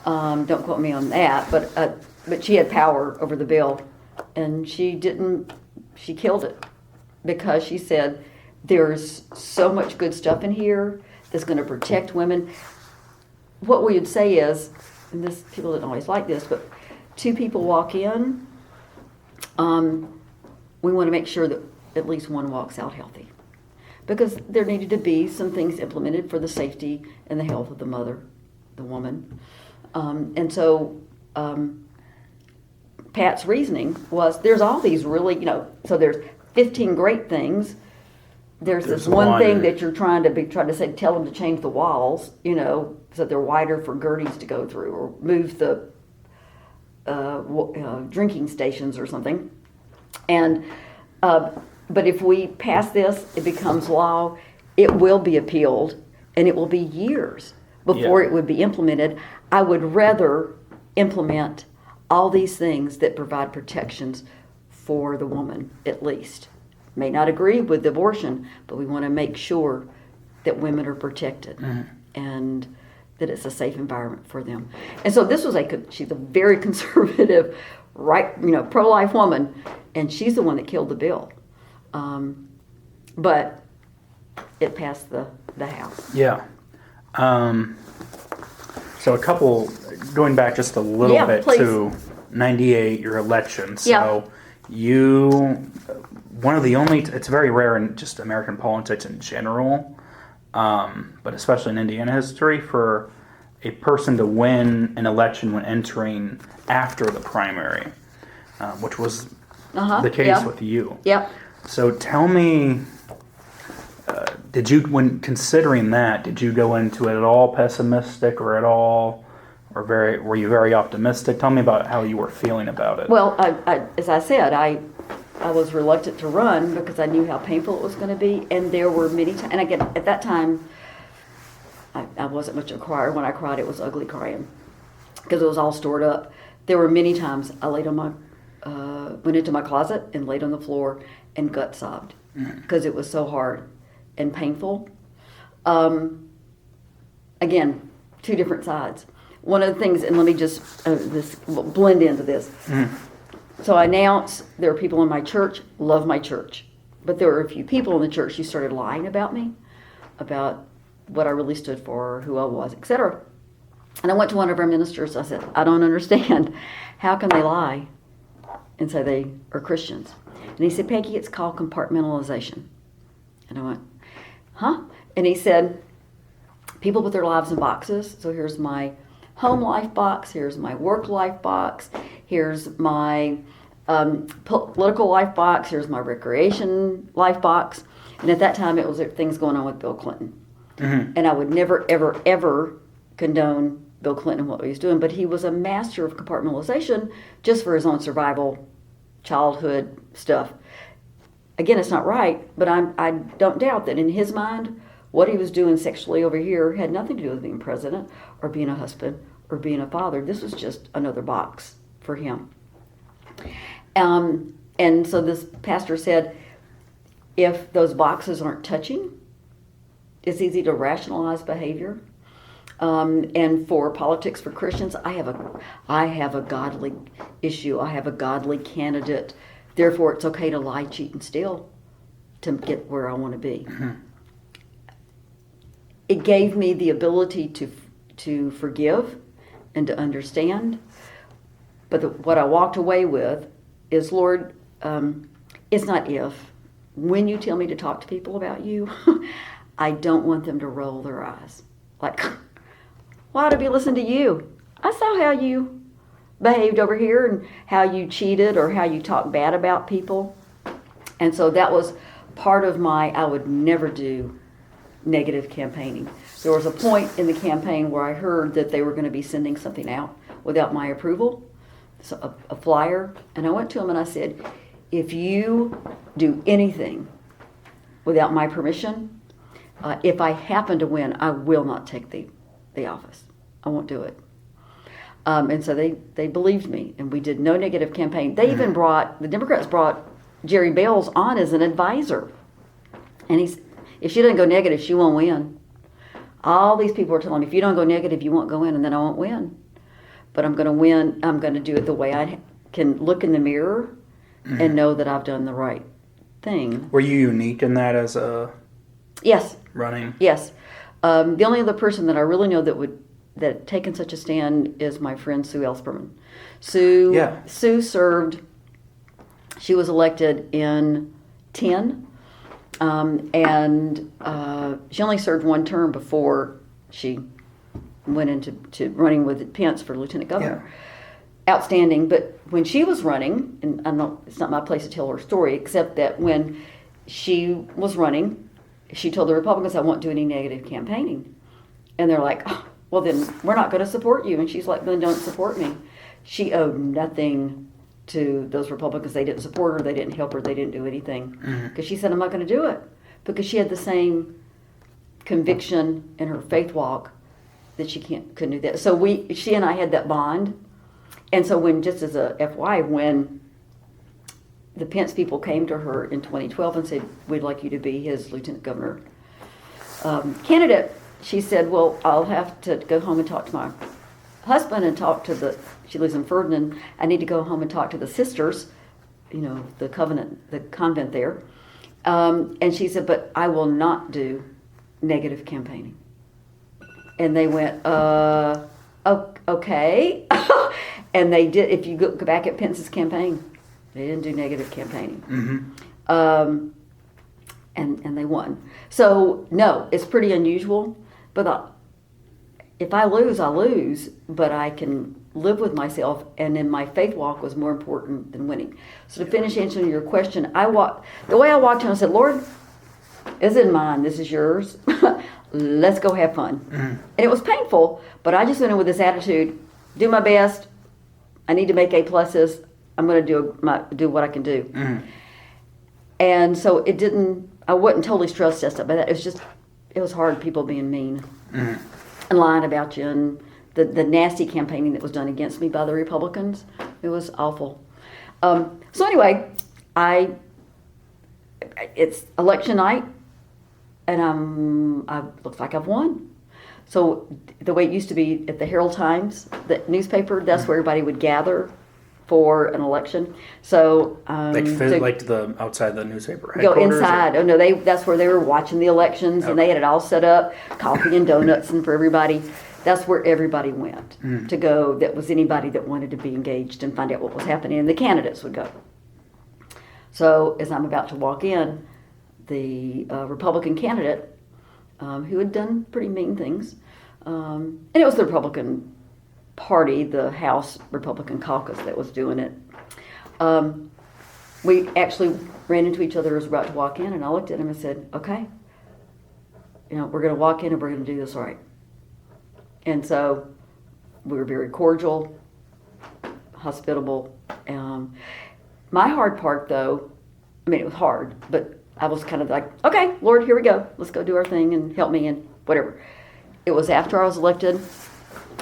Don't quote me on that, but she had power over the bill, and she didn't. She killed it because she said there's so much good stuff in here that's going to protect women. What we would say is, and this people didn't always like this, but two people walk in. We want to make sure that at least one walks out healthy, because there needed to be some things implemented for the safety and the health of the mother, the woman. And so Pat's reasoning was there's all these really, so there's 15 great things. There's this one thing that you're trying to say, tell them to change the walls, so they're wider for Gerties to go through, or move the drinking stations or something. And but if we pass this, it becomes law. It will be appealed, and it will be years before it would be implemented. I would rather implement all these things that provide protections for the woman, at least. May not agree with abortion, but we want to make sure that women are protected and that it's a safe environment for them. And so this was she's a very conservative, pro-life woman, and she's the one that killed the bill. But it passed the House. Yeah. So going back just a little bit please. to 98, your election. So one of the only, it's very rare in just American politics in general, but especially in Indiana history, for a person to win an election when entering after the primary, which was the case with you. Yep. So tell me, when considering that, did you go into it at all pessimistic or were you very optimistic? Tell me about how you were feeling about it. Well, as I said, I was reluctant to run because I knew how painful it was going to be, and there were many times, and again, at that time, I wasn't much of a crier. When I cried, it was ugly crying because it was all stored up. There were many times I laid on my went into my closet and laid on the floor and gut sobbed because it was so hard and painful. Again, two different sides. One of the things, and let me just this blend into this. So I announced there are people in my church, love my church, but there were a few people in the church who started lying about me, about what I really stood for, who I was, etc. And I went to one of our ministers. I said, I don't understand. How can they lie and say they are Christians? And he said, Peggy, it's called compartmentalization. And I went, huh? And he said, people put their lives in boxes. So here's my home life box. Here's my work life box. Here's my political life box. Here's my recreation life box. And at that time, it was things going on with Bill Clinton. And I would never, ever, ever condone Bill Clinton and what he was doing. But he was a master of compartmentalization just for his own survival, childhood stuff. Again, it's not right, but I don't doubt that in his mind, what he was doing sexually over here had nothing to do with being president or being a husband or being a father. This was just another box for him. And so this pastor said, if those boxes aren't touching, it's easy to rationalize behavior. And for politics for Christians, I have a godly issue. I have a godly candidate. Therefore, it's okay to lie, cheat, and steal to get where I want to be. It gave me the ability to forgive and to understand. But what I walked away with is, Lord, it's not if. When you tell me to talk to people about you, I don't want them to roll their eyes. Like, why would I be listening to you? I saw how you behaved over here and how you cheated or how you talked bad about people. And so that was part of I would never do negative campaigning. There was a point in the campaign where I heard that they were going to be sending something out without my approval, so a flyer. And I went to him and I said, if you do anything without my permission, if I happen to win, I will not take the office. I won't do it. And so they believed me, and we did no negative campaign. They even the Democrats brought Jerry Bales on as an advisor. And if she doesn't go negative, she won't win. All these people are telling me, if you don't go negative, you won't go in, and then I won't win. But I'm going to win. I'm going to do it the way I can look in the mirror and know that I've done the right thing. Were you unique in that as a Yes. running? Yes. The only other person that I really know that taken such a stand is my friend Sue Ellspermann. Sue served. She was elected in 10. And she only served one term before she went into running with Pence for lieutenant governor. Yeah. Outstanding. But when she was running, and it's not my place to tell her story, except that when she was running, she told the Republicans, I won't do any negative campaigning. And they're like, oh, well, then we're not going to support you. And she's like, then don't support me. She owed nothing to those Republicans. They didn't support her. They didn't help her. They didn't do anything. Because she said, I'm not going to do it. Because she had the same conviction in her faith walk that she couldn't do that. So she and I had that bond. And so just as a FY, when the Pence people came to her in 2012 and said, we'd like you to be his lieutenant governor candidate, she said, well, I'll have to go home and talk to my husband and talk to she lives in Ferdinand. I need to go home and talk to the sisters, the convent there. And she said, but I will not do negative campaigning. And they went, okay. And they did. If you go back at Pence's campaign, they didn't do negative campaigning. And they won. So, no, it's pretty unusual. But if I lose, I lose. But I can live with myself. And then my faith walk was more important than winning. So to finish answering your question, the way I walked in, I said, Lord, this isn't mine. This is yours. Let's go have fun. And it was painful. But I just went in with this attitude, do my best. I need to make A pluses. I'm going to do what I can do. And so I wasn't totally stress tested by that. It was hard, people being mean and lying about you, and the nasty campaigning that was done against me by the Republicans. It was awful. So anyway, it's election night, and I looks like I've won. So the way it used to be at the Herald Times, the newspaper, that's where everybody would gather for an election. So Like the outside the newspaper go headquarters? inside. Oh no, that's where they were watching the elections, and they had it all set up, coffee and donuts, and for everybody. That's where everybody went to go. That was anybody that wanted to be engaged and find out what was happening, and the candidates would go. So as I'm about to walk in, the Republican candidate, who had done pretty mean things, and it was the Republican Party, the House Republican Caucus that was doing it. We actually ran into each other as we were about to walk in, and I looked at him and said, okay, we're going to walk in and we're going to do this right. And so we were very cordial, hospitable. My hard part, though, it was hard, but I was kind of like, okay, Lord, here we go. Let's go do our thing and help me and whatever. It was after I was elected,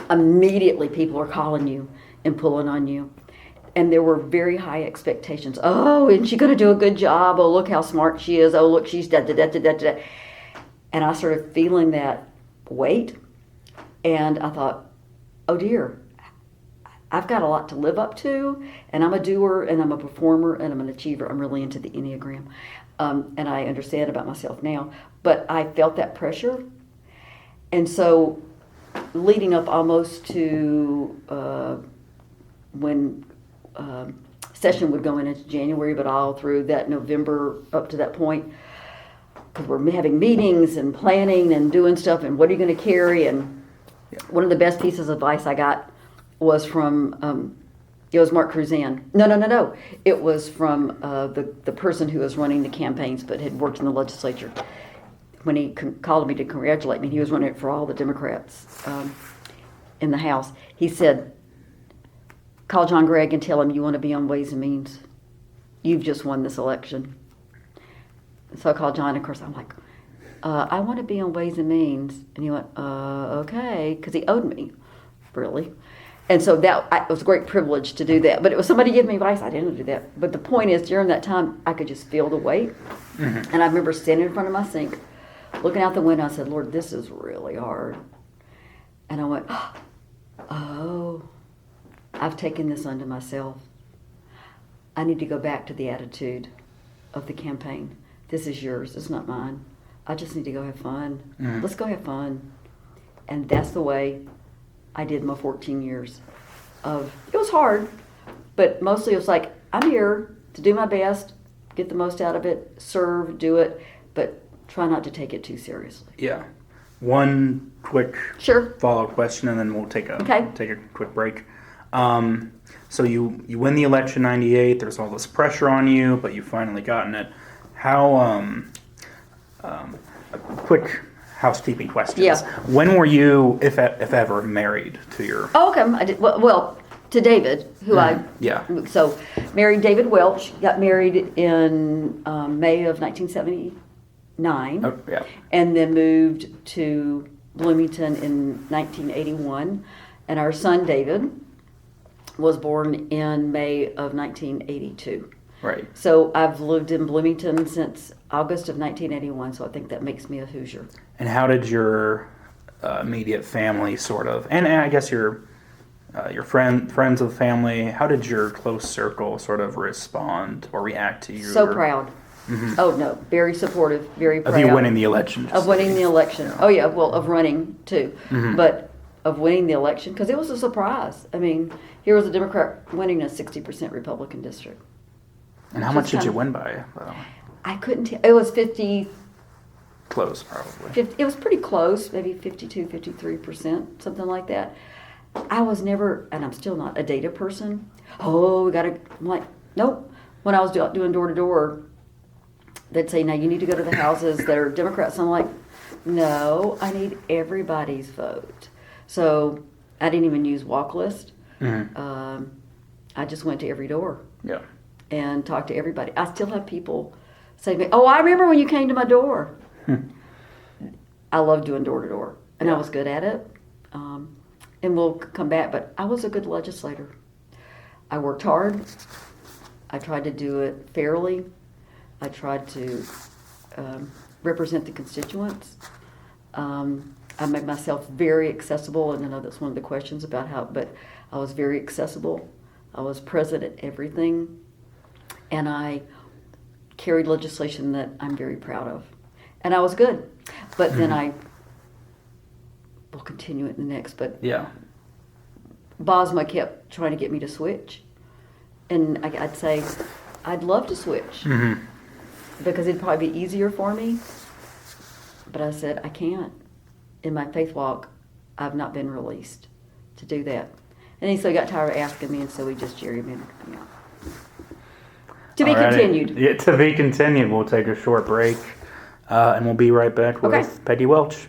immediately people were calling you and pulling on you. And there were very high expectations. Oh, isn't she going to do a good job? Oh, look how smart she is. Oh, look, she's da-da-da-da-da-da. And I started feeling that weight. And I thought, oh dear, I've got a lot to live up to, and I'm a doer, and I'm a performer, and I'm an achiever. I'm really into the Enneagram, and I understand about myself now. But I felt that pressure, and so leading up almost to when session would go into January, but all through that November up to that point, because we're having meetings and planning and doing stuff, and what are you going to carry, and one of the best pieces of advice I got was from, it was Mark Cruzan. No. It was from the person who was running the campaigns but had worked in the legislature. When he called me to congratulate me, he was running it for all the Democrats in the House. He said, call John Gregg and tell him you want to be on Ways and Means. You've just won this election. So I called John, and of course I'm like, I want to be on Ways and Means. And he went, okay, because he owed me, really. And so it was a great privilege to do that. But it was somebody giving me advice. I didn't do that. But the point is, during that time, I could just feel the weight. Mm-hmm. And I remember standing in front of my sink, looking out the window. I said, Lord, this is really hard. And I went, oh, I've taken this unto myself. I need to go back to the attitude of the campaign. This is yours. It's not mine. I just need to go have fun. Mm. Let's go have fun. And that's the way I did my 14 years it was hard, but mostly it was like, I'm here to do my best, get the most out of it, serve, do it, but try not to take it too seriously. Yeah. One quick follow-up question, and then we'll take a quick break. So you win the election 98, there's all this pressure on you, but you've finally gotten it. How, quick housekeeping questions. Yeah. When were you, if ever, married to your... Oh, okay. I did, well, to David, who So, married David Welch, got married in May of 1979. Oh, yeah. And then moved to Bloomington in 1981. And our son, David, was born in May of 1982. Right. So I've lived in Bloomington since August of 1981, so I think that makes me a Hoosier. And how did your immediate family sort of, and I guess your friends of family, how did your close circle sort of respond or react to you? So proud. Mm-hmm. Oh, no, very supportive, very proud. Of you winning the election. Of winning the election. Yeah. Oh, yeah, well, of running, too. Mm-hmm. But of winning the election, because it was a surprise. I mean, here was a Democrat winning a 60% Republican district. And how much did you win by? I couldn't tell. It was 50. Close, probably. 50, it was pretty close, maybe 52, 53%, something like that. I was never, and I'm still not, a data person. Oh, we got to, I'm like, nope. When I was doing door-to-door, they'd say, now you need to go to the houses that are Democrats. I'm like, no, I need everybody's vote. So I didn't even use walk list. Mm-hmm. I just went to every door. Yeah. And talked to everybody. I still have people say to me, oh, I remember when you came to my door. I love doing door-to-door, and I was good at it. And we'll come back, but I was a good legislator. I worked hard. I tried to do it fairly. I tried to represent the constituents. I made myself very accessible, and I know that's one of the questions about how, but I was very accessible. I was present at everything, and I carried legislation that I'm very proud of. And I was good. But then I will continue it in the next, but Yeah. Bosma kept trying to get me to switch. And I'd say, I'd love to switch because it'd probably be easier for me. But I said, I can't. In my faith walk, I've not been released to do that. And so he got tired of asking me, and so we just gerrymandered me out. To be continued. Yeah, to be continued. We'll take a short break, and we'll be right back with Peggy Welch.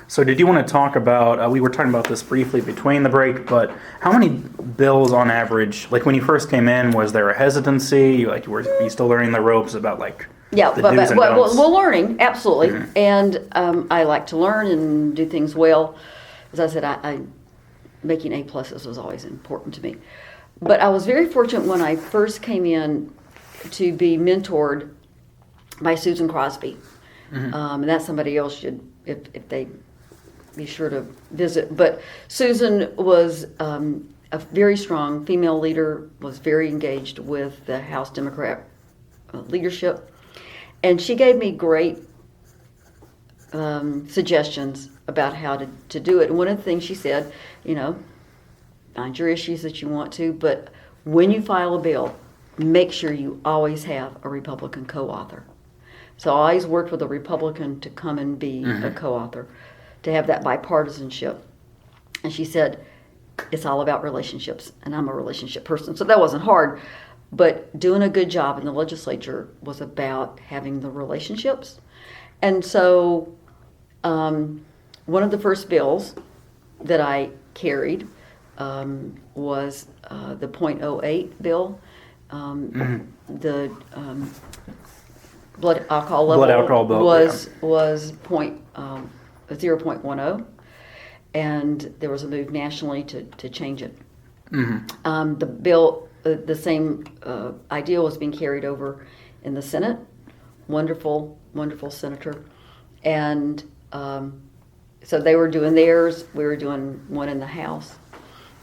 So did you want to talk about, we were talking about this briefly between the break, but how many bills on average, like when you first came in, was there a hesitancy? Were you still learning the ropes about the do's and don'ts? Well, learning, absolutely. And I like to learn and do things well. As I said, I making A+ was always important to me. But I was very fortunate when I first came in to be mentored by Susan Crosby. And that's somebody else should, if they be sure to visit. But Susan was a very strong female leader, was very engaged with the House Democrat leadership. And she gave me great suggestions about how to do it. And one of the things she said, find your issues that you want to, but when you file a bill, make sure you always have a Republican co-author. So I always worked with a Republican to come and be a co-author, to have that bipartisanship. And she said, it's all about relationships, and I'm a relationship person, so that wasn't hard. But doing a good job in the legislature was about having the relationships. And so one of the first bills that I carried was the .08 bill. The blood alcohol level was 0.10, and there was a move nationally to change it. The bill, the same idea was being carried over in the Senate. Wonderful senator, and so they were doing theirs. We were doing one in the House,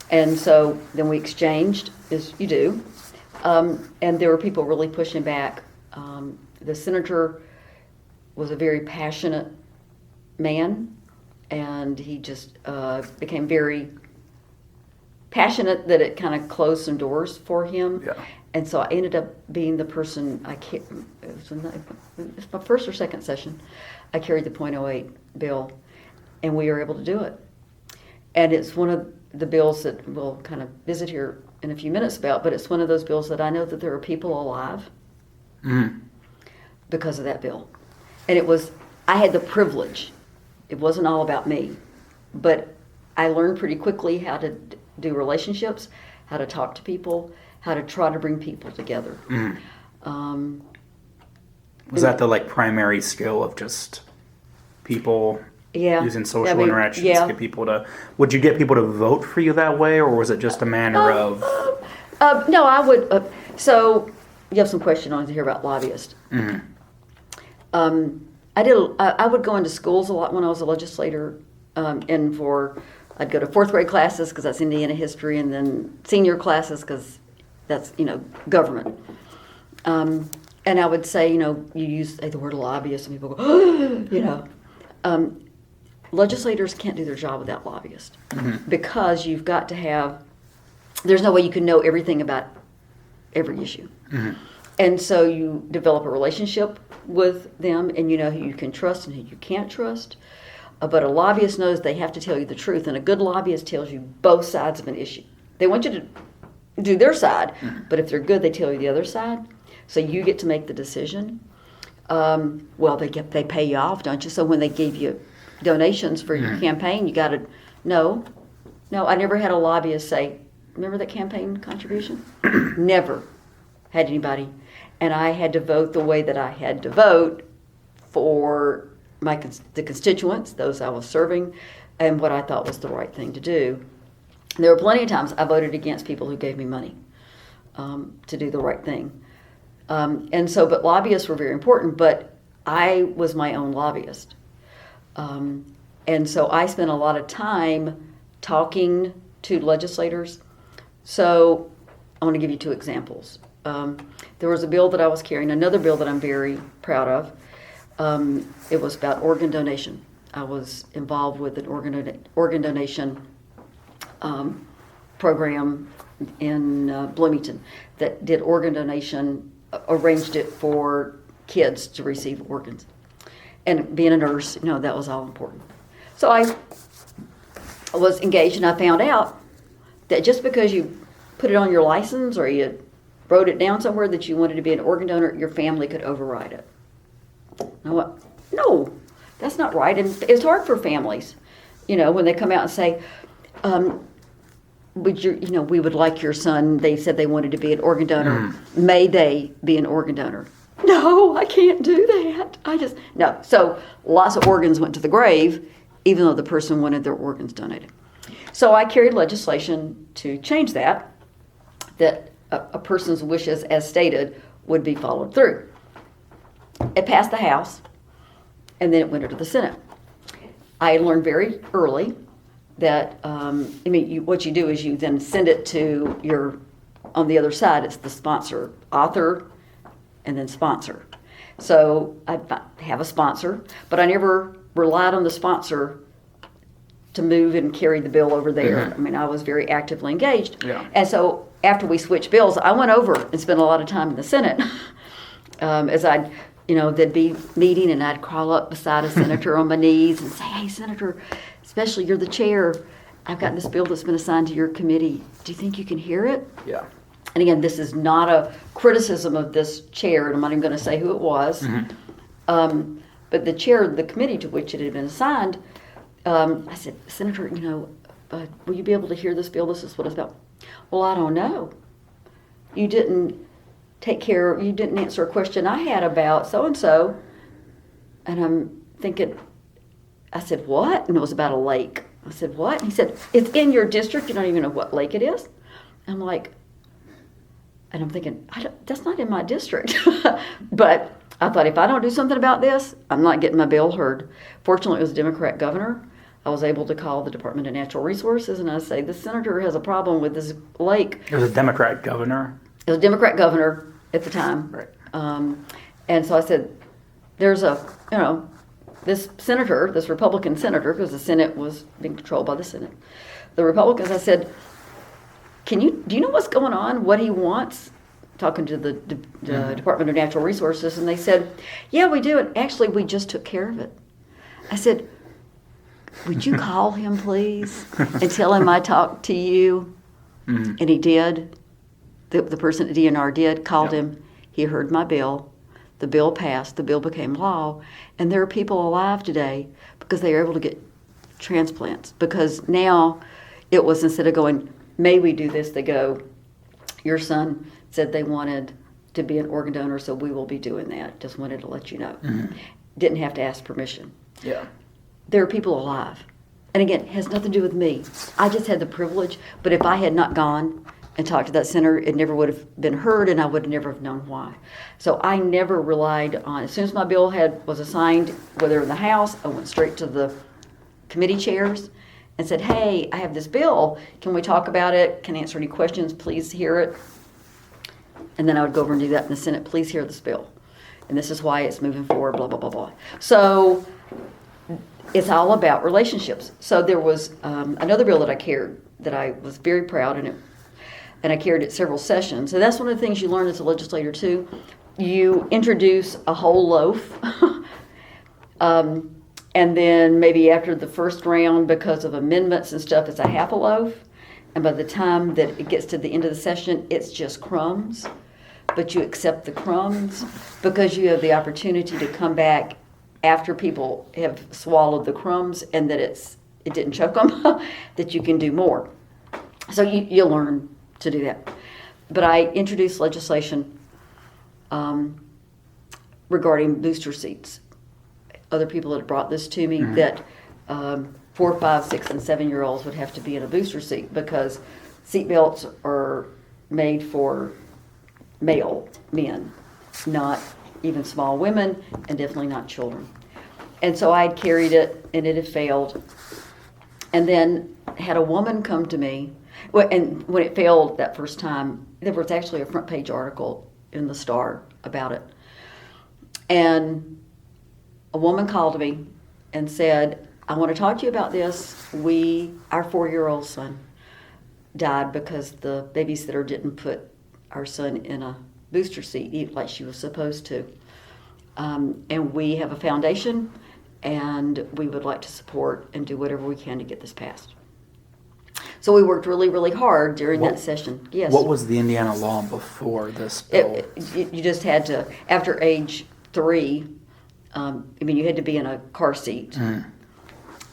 and so then we exchanged, as you do, and there were people really pushing back. The senator was a very passionate man, and he just became very passionate that it kind of closed some doors for him. Yeah. And so I ended up being the person, it was my first or second session, I carried the .08 bill, and we were able to do it. And it's one of the bills that we'll kind of visit here in a few minutes about, but it's one of those bills that I know that there are people alive because of that bill. And I had the privilege. It wasn't all about me, but I learned pretty quickly how to do relationships, how to talk to people, how to try to bring people together. Was that the primary skill of just people using social interactions to get people to? Would you get people to vote for you that way, or was it just a manner of? No, I would. So you have some question on here about lobbyists. I would go into schools a lot when I was a legislator, and I'd go to fourth grade classes because that's Indiana history, and then senior classes because that's government. And I would say, you use the word lobbyist, and people go, legislators can't do their job without lobbyists because you've got to have. There's no way you can know everything about every issue, and so you develop a relationship with them, and you know who you can trust and who you can't trust. But a lobbyist knows they have to tell you the truth, and a good lobbyist tells you both sides of an issue. They want you to do their side, but if they're good, they tell you the other side. So you get to make the decision. Well, they pay you off, don't you? So when they give you donations for your campaign, you got to no. I never had a lobbyist say, "Remember that campaign contribution?" Never had anybody, and I had to vote the way that I had to vote for the constituents, those I was serving, and what I thought was the right thing to do. There were plenty of times I voted against people who gave me money. to do the right thing. But lobbyists were very important, but I was my own lobbyist. And so I spent a lot of time talking to legislators. So I want to give you 2 examples. There was a bill that I was carrying, another bill that I'm very proud of. It was about organ donation. I was involved with an organ donation program in Bloomington that did organ donation, arranged it for kids to receive organs. And being a nurse, that was all important. So I was engaged, and I found out that just because you put it on your license or you wrote it down somewhere that you wanted to be an organ donor, your family could override it. I went, no, that's not right. And it's hard for families, when they come out and say, we would like your son, they said they wanted to be an organ donor. May they be an organ donor? No, I can't do that. No. So lots of organs went to the grave, even though the person wanted their organs donated. So I carried legislation to change that a person's wishes, as stated, would be followed through. It passed the House, and then it went into the Senate. I learned very early that, what you do is you then send it to on the other side, it's the sponsor, author, and then sponsor. So I have a sponsor, but I never relied on the sponsor to move and carry the bill over there. I was very actively engaged. Yeah. And so after we switched bills, I went over and spent a lot of time in the Senate. As I'd, there'd be meeting, and I'd crawl up beside a senator on my knees and say, hey, Senator, especially you're the chair, I've got this bill that's been assigned to your committee. Do you think you can hear it? Yeah. And again, this is not a criticism of this chair, and I'm not even going to say who it was. But the chair of the committee to which it had been assigned, I said, Senator, will you be able to hear this bill? This is what it's about. Well, I don't know. You didn't answer a question I had about so-and-so. And I'm thinking, I said, what? And it was about a lake. I said, what? And he said, it's in your district. You don't even know what lake it is. I'm like, and I'm thinking, that's not in my district. But I thought, if I don't do something about this, I'm not getting my bill heard. Fortunately, it was a Democrat governor. I was able to call the Department of Natural Resources, and I say, the senator has a problem with this lake. It was a Democrat governor? It was a Democrat governor at the time. Right. And so I said, there's this senator, this Republican senator, because the Senate was being controlled by the Senate. The Republicans, I said, do you know what's going on, what he wants? Talking to the Department of Natural Resources, and they said, yeah, we do, and actually we just took care of it. I said, would you call him, please, and tell him I talked to you? And he did. The person at DNR did, called him. He heard my bill. The bill passed. The bill became law. And there are people alive today because they were able to get transplants. Because now it was, instead of going, may we do this, they go, your son said they wanted to be an organ donor, so we will be doing that. Just wanted to let you know. Didn't have to ask permission. Yeah. There are people alive. And again, it has nothing to do with me. I just had the privilege, but if I had not gone and talked to that senator, it never would have been heard, and I would never have known why. So I never relied on, as soon as my bill was assigned, whether in the House, I went straight to the committee chairs and said, hey, I have this bill. Can we talk about it? Can I answer any questions? Please hear it. And then I would go over and do that in the Senate. Please hear this bill. And this is why it's moving forward, blah, blah, blah, blah. So it's all about relationships. So there was another bill that I carried that I was very proud in it, and I carried it several sessions. And that's one of the things you learn as a legislator too. You introduce a whole loaf, and then maybe after the first round, because of amendments and stuff, it's a half a loaf. And by the time that it gets to the end of the session, it's just crumbs. But you accept the crumbs because you have the opportunity to come back after people have swallowed the crumbs, and that it didn't choke them, that you can do more. So you learn to do that. But I introduced legislation regarding booster seats. Other people had brought this to me, that 4, 5, 6, and 7-year-olds would have to be in a booster seat because seat belts are made for male men, not even small women, and definitely not children. And so I'd carried it, and it had failed. And then had a woman come to me, and when it failed that first time, there was actually a front page article in the Star about it. And a woman called me and said, I want to talk to you about this. Our 4-year-old son died because the babysitter didn't put our son in a booster seat like she was supposed to. And we have a foundation, and we would like to support and do whatever we can to get this passed. So we worked really, really hard during that session. Yes. What was the Indiana law before this bill? You just had to, after age 3, you had to be in a car seat.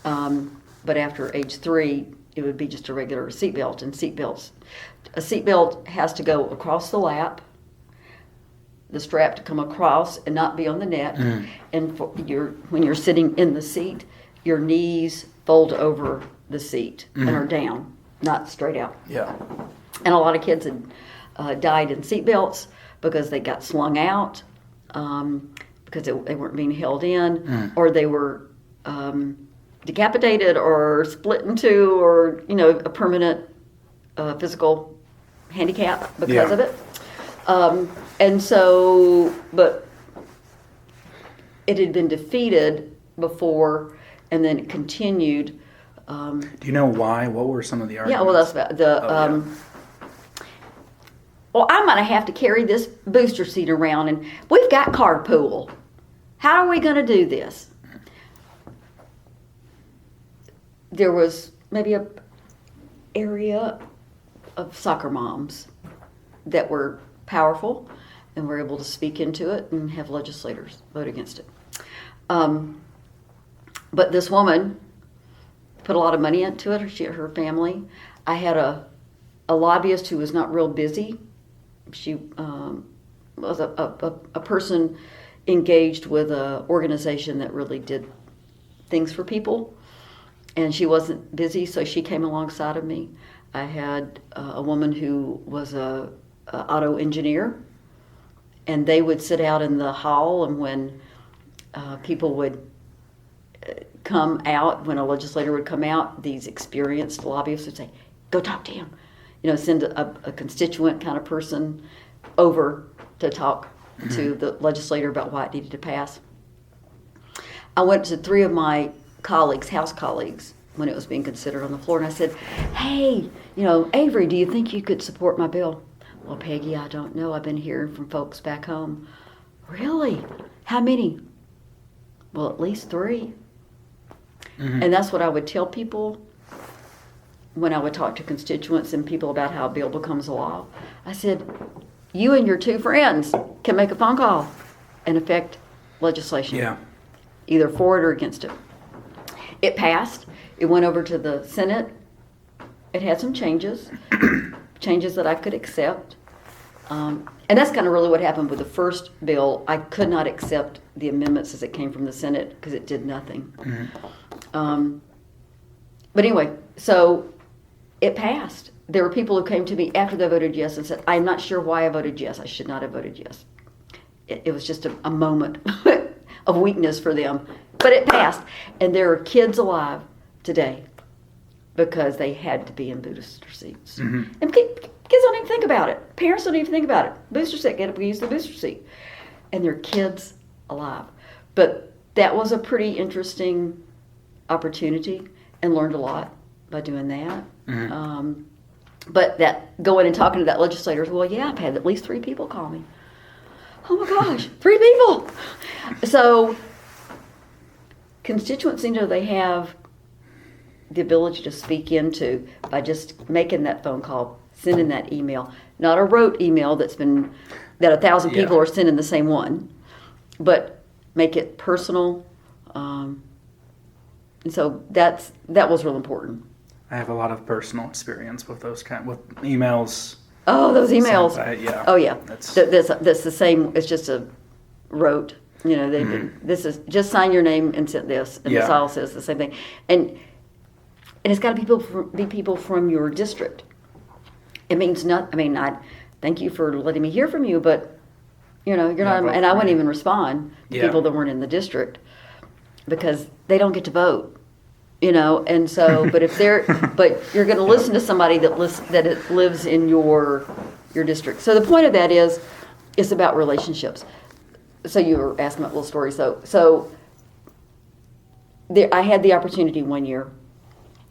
But after age 3, it would be just a regular seatbelt. And a seatbelt has to go across the lap, the strap to come across and not be on the neck. And when you're sitting in the seat, your knees fold over the seat and are down, not straight out. Yeah. And a lot of kids had died in seatbelts because they got slung out, because they weren't being held in, or they were decapitated or split in two, or a permanent physical handicap because of it. And so, but it had been defeated before, and then it continued. Do you know why? What were some of the arguments? Yeah, well, that's about the. Well, I'm going to have to carry this booster seat around, and we've got carpool. How are we going to do this? There was maybe a area of soccer moms that were powerful and were able to speak into it and have legislators vote against it. But this woman put a lot of money into it, her family. I had a lobbyist who was not real busy. She was a person engaged with an organization that really did things for people, and she wasn't busy, so she came alongside of me. I had a woman who was a auto engineer, and they would sit out in the hall, and when people would come out, when a legislator would come out, these experienced lobbyists would say, go talk to him. Send a constituent kind of person over to talk to the legislator about why it needed to pass. I went to 3 of my colleagues, House colleagues, when it was being considered on the floor, and I said, hey, Avery, do you think you could support my bill? Well, Peggy, I don't know. I've been hearing from folks back home. Really? How many? Well, at least 3. And that's what I would tell people when I would talk to constituents and people about how a bill becomes law. I said, you and your 2 friends can make a phone call and affect legislation. Yeah. Either for it or against it. It passed. It went over to the Senate. It had some changes that I could accept. And that's kind of really what happened with the first bill. I could not accept the amendments as it came from the Senate because it did nothing. But anyway, so it passed. There were people who came to me after they voted yes and said, I'm not sure why I voted yes. I should not have voted yes. It was just a moment of weakness for them. But it passed. And there are kids alive today because they had to be in booster seats. And kids don't even think about it. Parents don't even think about it. Booster seat, get up and use the booster seat. And there are kids alive. But that was a pretty interesting opportunity, and learned a lot by doing that. But that going and talking to that legislator, well, yeah, I've had at least 3 people call me. Oh my gosh, 3 people! So constituents they have the ability to speak into by just making that phone call, sending that email, not a rote email that 1,000 people are sending the same one, but make it personal. And so that was real important. I have a lot of personal experience with those with emails. Oh, those emails! Yeah. Oh, yeah. That's the same. It's just a rote. This is just sign your name and send this, and this all says the same thing. And it's got to be people from your district. It means not. I mean, thank you for letting me hear from you, but you're not, and I wouldn't even respond to people that weren't in the district because they don't get to vote, and so, but you're going to listen to somebody that it lives in your district. So the point of that is, it's about relationships. So you were asking about little stories. So I had the opportunity one year,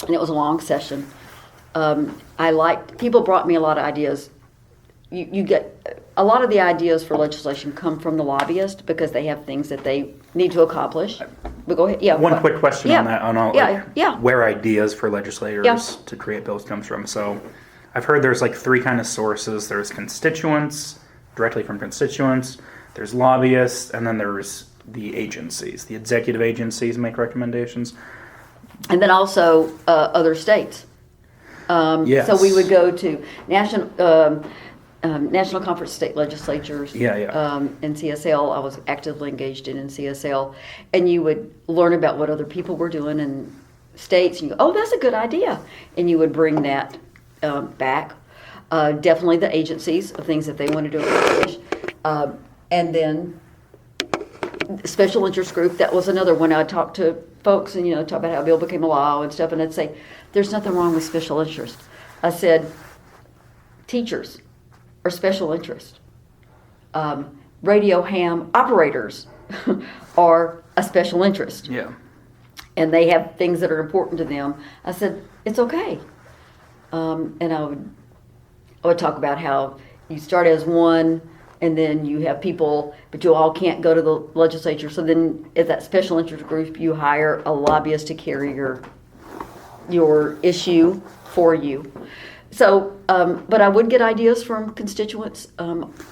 and it was a long session. People brought me a lot of ideas. You get a lot of the ideas for legislation come from the lobbyist because they have things that they need to accomplish. But go ahead. Yeah. One quick question on that, on all, Yeah. where ideas for legislators to create bills comes from. So I've heard there's like three kind of sources. There's constituents, directly from constituents. There's lobbyists, and then there's the agencies. The executive agencies make recommendations. And then also other states. Yes. So we would go to National Conference State Legislatures. NCSL, I was actively engaged in NCSL. And you would learn about what other people were doing in states. And you go, oh, that's a good idea. And you would bring that back. Definitely the agencies of things that they wanted to accomplish. And then special interest group, that was another one. I'd talk to folks and, talk about how a bill became a law and stuff. And I'd say, there's nothing wrong with special interest. I said, teachers are special interest. Radio ham operators are a special interest. Yeah. And they have things that are important to them. I said, it's okay. And I would talk about how you start as one, and then you have people, but you all can't go to the legislature. So then, as that special interest group, you hire a lobbyist to carry your issue for you. So, but I would get ideas from constituents.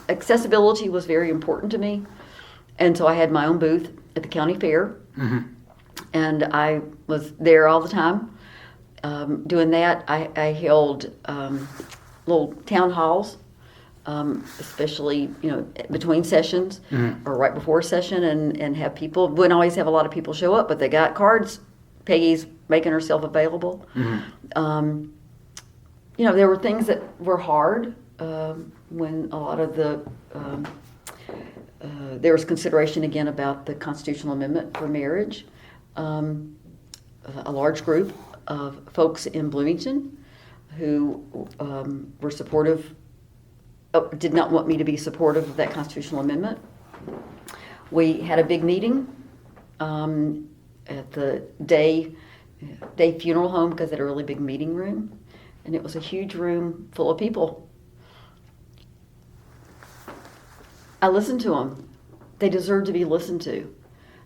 Accessibility was very important to me, and so I had my own booth at the county fair, and I was there all the time doing that. I held little town halls. Especially, between sessions or right before a session, and have people, wouldn't always have a lot of people show up, but they got cards. Peggy's making herself available. There were things that were hard when a lot of there was consideration again about the constitutional amendment for marriage. A large group of folks in Bloomington who were supportive. Did not want me to be supportive of that constitutional amendment. We had a big meeting at the day funeral home because they had a really big meeting room, and it was a huge room full of people. I listened to them. They deserve to be listened to.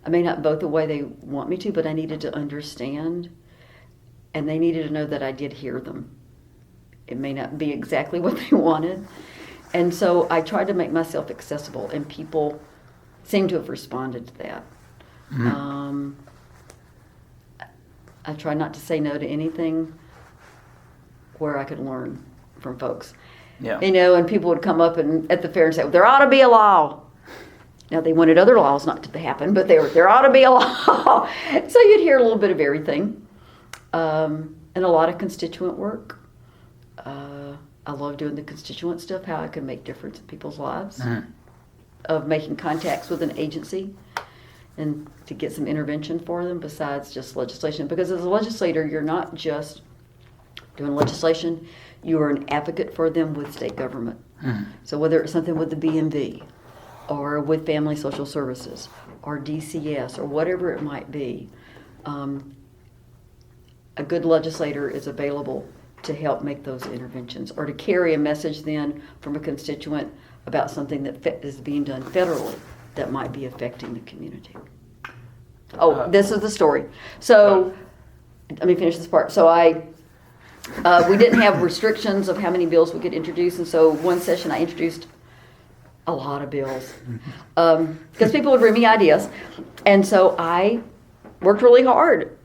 I may not vote the way they want me to, but I needed to understand, and they needed to know that I did hear them. It may not be exactly what they wanted. And so I tried to make myself accessible, and people seem to have responded to that. I try not to say no to anything where I could learn from folks. Yeah. And people would come up at the fair and say, well, there ought to be a law. Now, they wanted other laws not to happen, but there ought to be a law. So you'd hear a little bit of everything, and a lot of constituent work. I love doing the constituent stuff, how I can make difference in people's lives, of making contacts with an agency and to get some intervention for them besides just legislation. Because as a legislator, you're not just doing legislation, you are an advocate for them with state government. So whether it's something with the BMV or with Family Social Services or DCS or whatever it might be, a good legislator is available to help make those interventions, or to carry a message then from a constituent about something that is being done federally that might be affecting the community. This is the story. So, let me finish this part. So we didn't have restrictions of how many bills we could introduce, and so one session I introduced a lot of bills because people would bring me ideas, and so I worked really hard.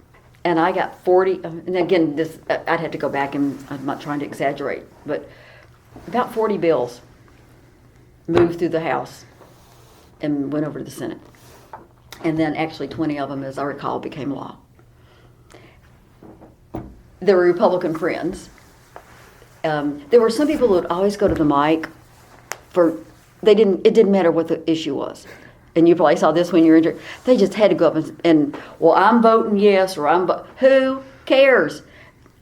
And I got 40, and again, I'd have to go back, and I'm not trying to exaggerate, but about 40 bills moved through the House and went over to the Senate. And then actually 20 of them, as I recall, became law. There were Republican friends. There were some people who would always go to the mic it didn't matter what the issue was. And you probably saw this when you were in. They just had to go up and well, I'm voting yes, or who cares?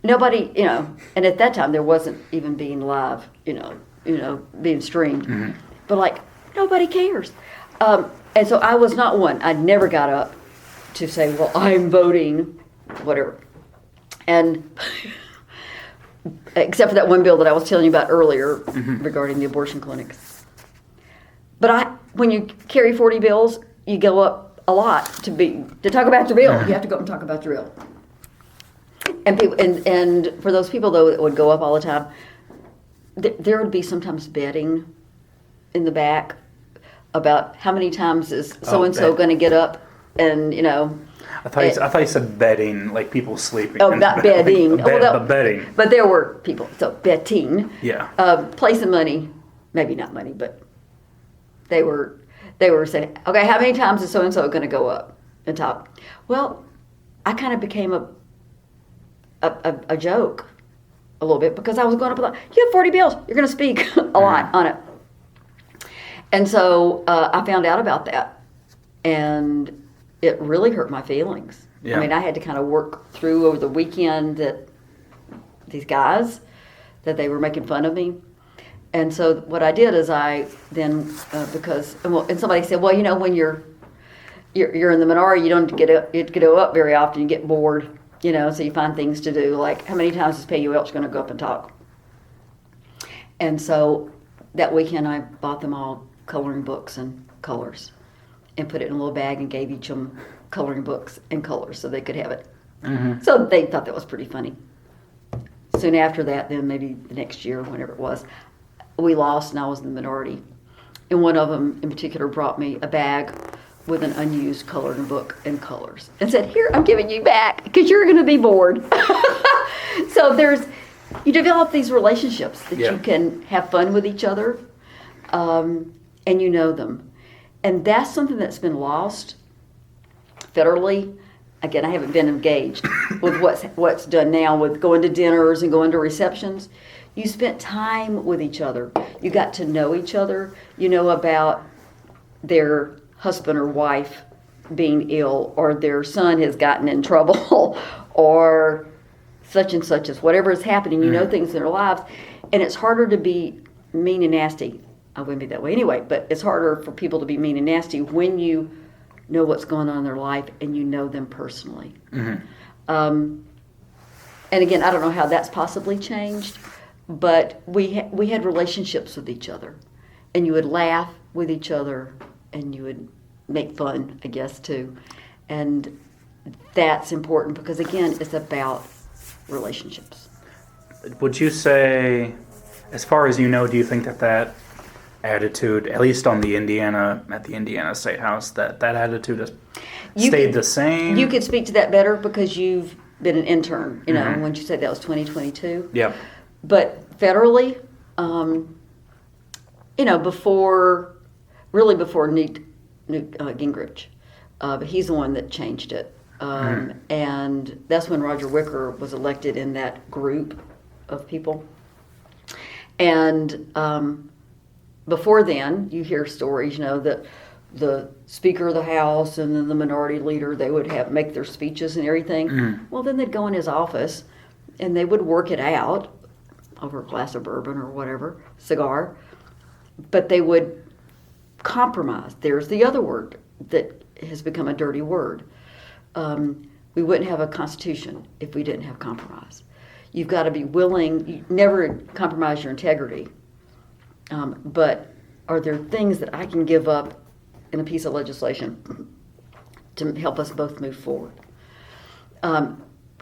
Nobody, and at that time there wasn't even being live, being streamed. Mm-hmm. But like, nobody cares. And so I was not one. I never got up to say, well, I'm voting, whatever. And except for that one bill that I was telling you about earlier regarding the abortion clinics. But when you carry 40 bills, you go up a lot to talk about the bill. You have to go up and talk about the bill. And people, and for those people though that would go up all the time, there would be sometimes betting in the back about how many times is so and so going to get up, and I thought you said betting, like people sleeping. Oh, not betting. But betting. But there were people, so betting. Yeah. Placing money, maybe not money, but they were saying, okay, how many times is so and so going to go up and talk? Well, I kind of became a joke a little bit because I was going up like, you have 40 bills, you're going to speak a lot on it. And so I found out about that, and it really hurt my feelings. Yeah. I mean, I had to kind of work through over the weekend that these guys, that they were making fun of me. And so what I did is I then, and somebody said, well, when you're in the minority, you don't get up very often, you get bored, so you find things to do, like how many times is Peggy Welch going to go up and talk? And so that weekend I bought them all coloring books and colors and put it in a little bag and gave each of them coloring books and colors so they could have it. Mm-hmm. So they thought that was pretty funny. Soon after that, then maybe the next year, whenever it was, we lost and I was in the minority. And one of them in particular brought me a bag with an unused coloring book and colors and said, here, I'm giving you back because you're going to be bored. So you develop these relationships that you can have fun with each other, and you know them. And that's something that's been lost federally. Again, I haven't been engaged with what's done now with going to dinners and going to receptions. You spent time with each other. You got to know each other. You know about their husband or wife being ill, or their son has gotten in trouble, or such and such as whatever is happening. You know things in their lives. And it's harder to be mean and nasty. I wouldn't be that way anyway, but it's harder for people to be mean and nasty when you know what's going on in their life and you know them personally. Mm-hmm. And again, I don't know how that's possibly changed, but we had relationships with each other, and you would laugh with each other, and you would make fun, I guess, too. And that's important because, again, it's about relationships. Would you say, as far as you know, do you think that attitude, at least at the Indiana State House, that attitude has stayed the same? You could speak to that better because you've been an intern, when you said that was 2022. Yeah. But federally, before Newt Gingrich, but he's the one that changed it. And that's when Roger Wicker was elected in that group of people. And before then, you hear stories, that the Speaker of the House and then the minority leader, they would make their speeches and everything. Well, then they'd go in his office and they would work it out over a glass of bourbon or whatever, cigar. But they would compromise. There's the other word that has become a dirty word. We wouldn't have a constitution if we didn't have compromise. You've got to be willing. You never compromise your integrity. But are there things that I can give up in a piece of legislation to help us both move forward?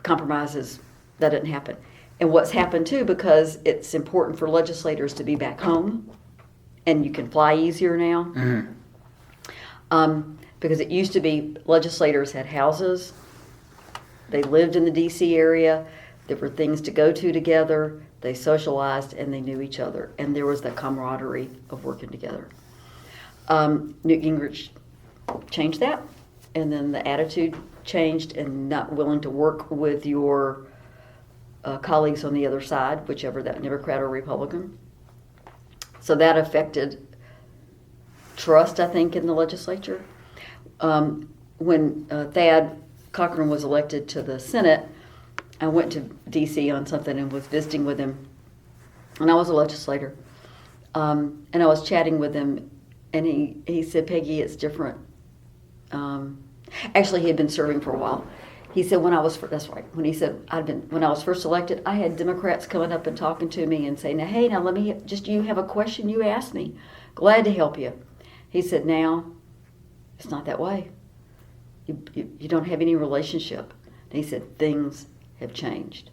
Compromises, that didn't happen. And what's happened too, because it's important for legislators to be back home, and you can fly easier now. Because it used to be legislators had houses, they lived in the D.C. area, there were things to go to together, they socialized, and they knew each other, and there was that camaraderie of working together. Newt Gingrich changed that, and then the attitude changed, and not willing to work with your colleagues on the other side, whichever that, Democrat or Republican. So that affected trust, I think, in the legislature. When Thad Cochran was elected to the Senate, I went to D.C. on something and was visiting with him. And I was a legislator. And I was chatting with him, and he said, Peggy, it's different. Actually, he had been serving for a while. He said that's right. When he said when I was first elected, I had Democrats coming up and talking to me and saying, hey, now let me you have a question, you ask me. Glad to help you. He said, now it's not that way. You don't have any relationship. And he said, things have changed.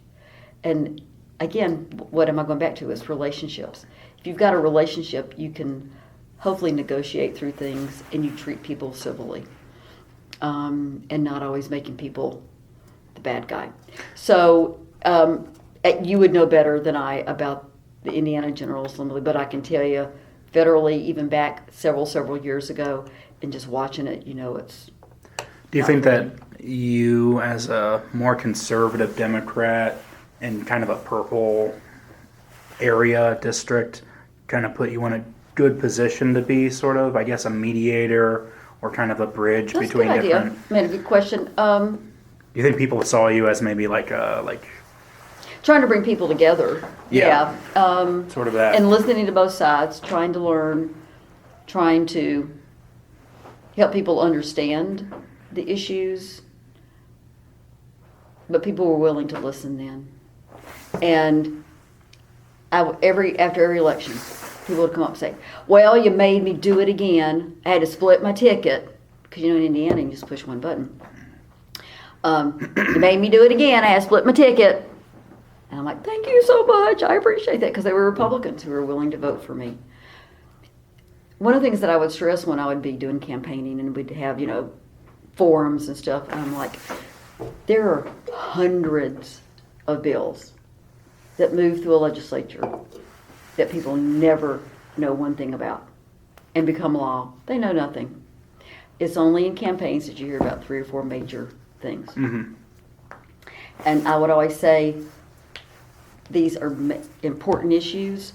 And again, what am I going back to is relationships. If you've got a relationship, you can hopefully negotiate through things, and you treat people civilly, and not always making people the bad guy. So you would know better than I about the Indiana General Assembly, but I can tell you federally, even back several years ago, and just watching it, it's... Do you think that you, as a more conservative Democrat in kind of a purple area district, kind of put you in a good position to be sort of, I guess, a mediator or kind of a bridge That's between a good different... idea. I mean, a good question. Do you think people saw you as maybe like Trying to bring people together. Yeah. Yeah. Sort of that. And listening to both sides, trying to learn, trying to help people understand the issues. But people were willing to listen then. And after every election, people would come up and say, well, you made me do it again. I had to split my ticket. Because, in Indiana, you just push one button. You made me do it again. I had to split my ticket. And I'm like, thank you so much. I appreciate that. Because they were Republicans who were willing to vote for me. One of the things that I would stress when I would be doing campaigning and we'd have, forums and stuff, and I'm like, there are hundreds of bills that move through a legislature that people never know one thing about and become law. They know nothing. It's only in campaigns that you hear about 3 or 4 major things. Mm-hmm. And I would always say these are important issues,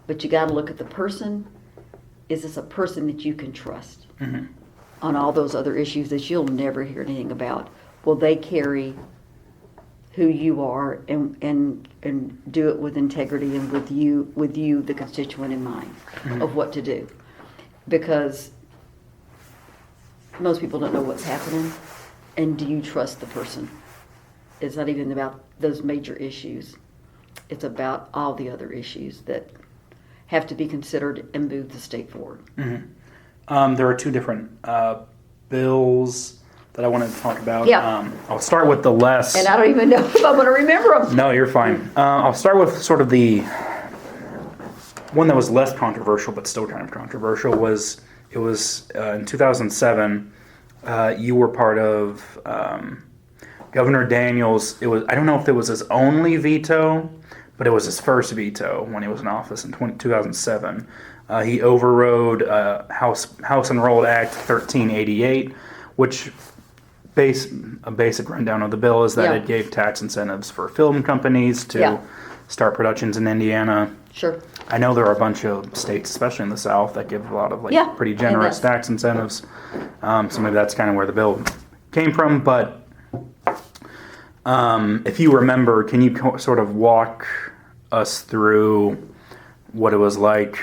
but you got to look at the person. Is this a person that you can trust? Mm-hmm. On all those other issues that you'll never hear anything about? Will they carry who you are and do it with integrity and with you, the constituent, in mind of what to do? Because most people don't know what's happening, and do you trust the person? It's not even about those major issues. It's about all the other issues that have to be considered and move the state forward. Mm-hmm. There are 2 different bills that I wanted to talk about. Yeah. I'll start with the less... And I don't even know if I'm going to remember them. No, you're fine. I'll start with sort of the one that was less controversial, but still kind of controversial. It was in 2007. You were part of Governor Daniels. I don't know if it was his only veto, but it was his first veto when he was in office in 2007. He overrode House Enrolled Act 1388, which a basic rundown of the bill is that it gave tax incentives for film companies to start productions in Indiana. Sure. I know there are a bunch of states, especially in the South, that give a lot of pretty generous tax incentives. So maybe that's kind of where the bill came from. But if you remember, can you sort of walk us through what it was like?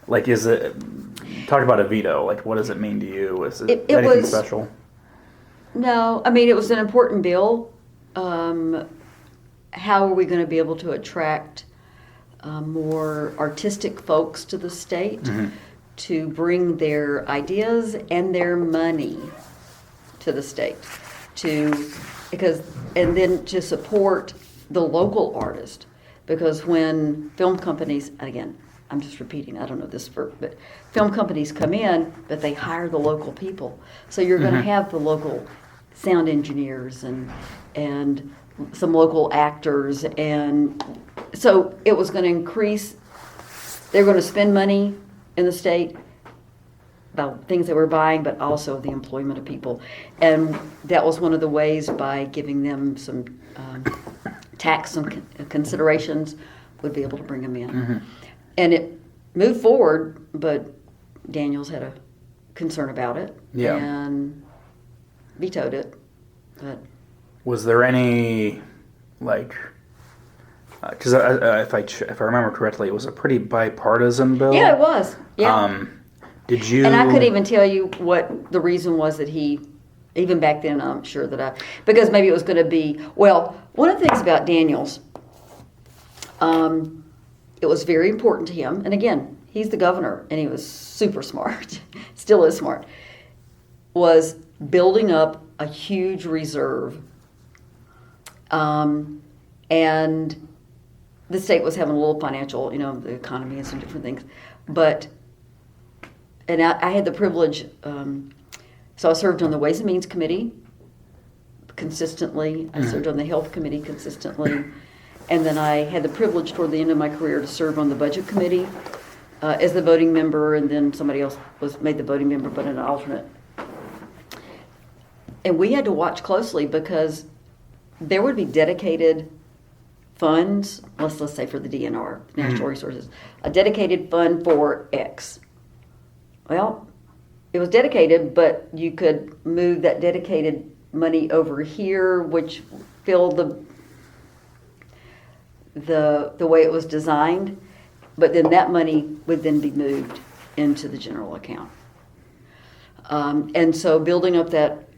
Like, talk about a veto. Like, what does it mean to you? Is it anything special? No, I mean, it was an important bill. How are we going to be able to attract more artistic folks to the state to bring their ideas and their money to the state and then to support the local artist? Because when film companies, again, I'm just repeating, I don't know this but film companies come in, but they hire the local people. So you're going to have the local sound engineers and some local actors, and so it was going to increase. They're going to spend money in the state about things that we're buying, but also the employment of people. And that was one of the ways, by giving them some tax considerations, would be able to bring them in. And moved forward, but Daniels had a concern about it and vetoed it. But was there any, like, because if I remember correctly, it was a pretty bipartisan bill. Yeah, it was. Yeah. Did you? And I couldn't even tell you what the reason was that he, even back then, I'm sure that because maybe it was going to be, well, one of the things about Daniels, it was very important to him, and again, he's the governor, and he was super smart, still is smart, was building up a huge reserve. And the state was having a little financial, the economy and some different things. And I had the privilege, so I served on the Ways and Means Committee consistently. I served on the Health Committee consistently. And then I had the privilege toward the end of my career to serve on the Budget Committee as the voting member, and then somebody else was made the voting member, but an alternate. And we had to watch closely because there would be dedicated funds, let's say for the DNR, National Resources, a dedicated fund for X. Well, it was dedicated, but you could move that dedicated money over here, which filled the way it was designed, but then that money would then be moved into the general account. And so building up that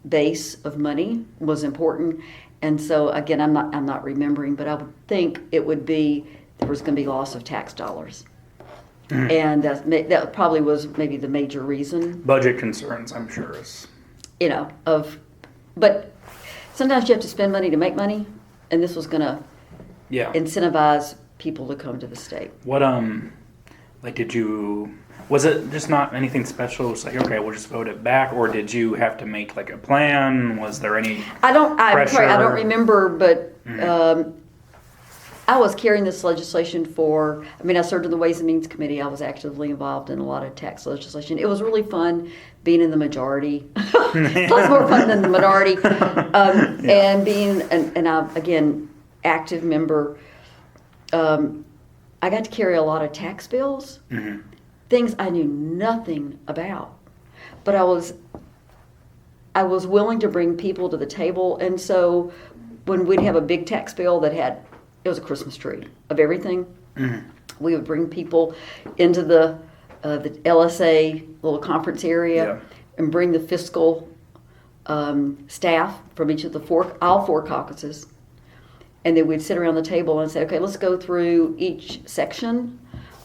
base of money was important. And so again, I'm not remembering, but I would think it would be there was going to be loss of tax dollars, and that probably was maybe the major reason. Budget concerns, I'm sure, is but sometimes you have to spend money to make money, and this was going to incentivize people to come to the state. What was it just not anything special? It was like, okay, we'll just vote it back, or did you have to make like a plan? Was there any I'm sorry, I don't remember, but I was carrying this legislation I served in the Ways and Means Committee. I was actively involved in a lot of tax legislation. It was really fun being in the majority. Lots more fun than the minority. And being, and I'm, again, active member, I got to carry a lot of tax bills, things I knew nothing about. But I was willing to bring people to the table. And so when we'd have a big tax bill it was a Christmas tree of everything, we would bring people into the LSA little conference area and bring the fiscal staff from each of all four caucuses. And then we'd sit around the table and say, okay, let's go through each section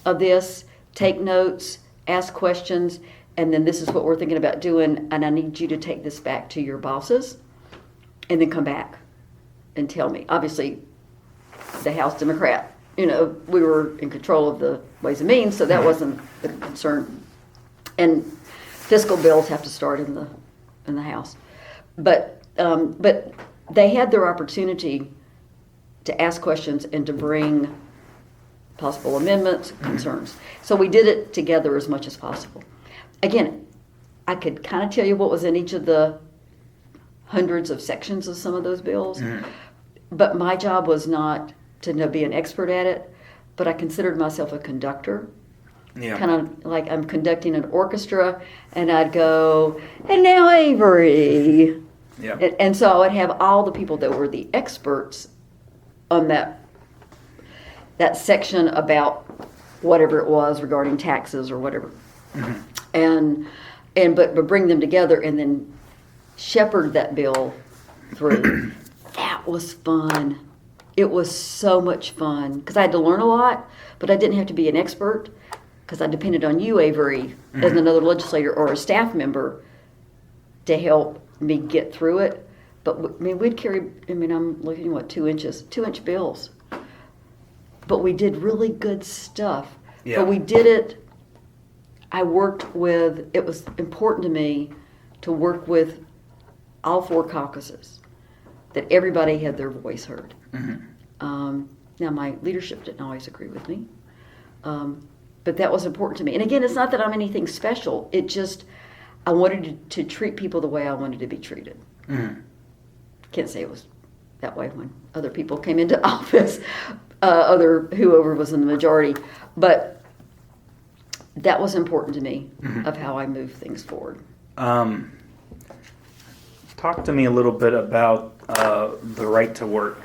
of this, take notes, ask questions, and then this is what we're thinking about doing, and I need you to take this back to your bosses, and then come back and tell me. Obviously, the House Democrat, we were in control of the Ways and Means, so that wasn't the concern. And fiscal bills have to start in the House. But they had their opportunity to ask questions and to bring possible amendments, concerns. So we did it together as much as possible. Again, I could kind of tell you what was in each of the hundreds of sections of some of those bills, but my job was not to be an expert at it, but I considered myself a conductor. Kind of like I'm conducting an orchestra, and I'd go, and now Avery. And so I would have all the people that were the experts on that section about whatever it was regarding taxes or whatever, but bring them together and then shepherd that bill through. That was fun. It was so much fun because I had to learn a lot, but I didn't have to be an expert because I depended on you, Avery, as another legislator or a staff member to help me get through it. But we'd carry, I'm looking at 2-inch bills. But we did really good stuff. But we did it, it was important to me to work with all four caucuses, that everybody had their voice heard. Now, my leadership didn't always agree with me, but that was important to me. And again, it's not that I'm anything special. It just, I wanted to treat people the way I wanted to be treated. Can't say it was that way when other people came into office, whoever was in the majority. But that was important to me of how I move things forward. Talk to me a little bit about the right to work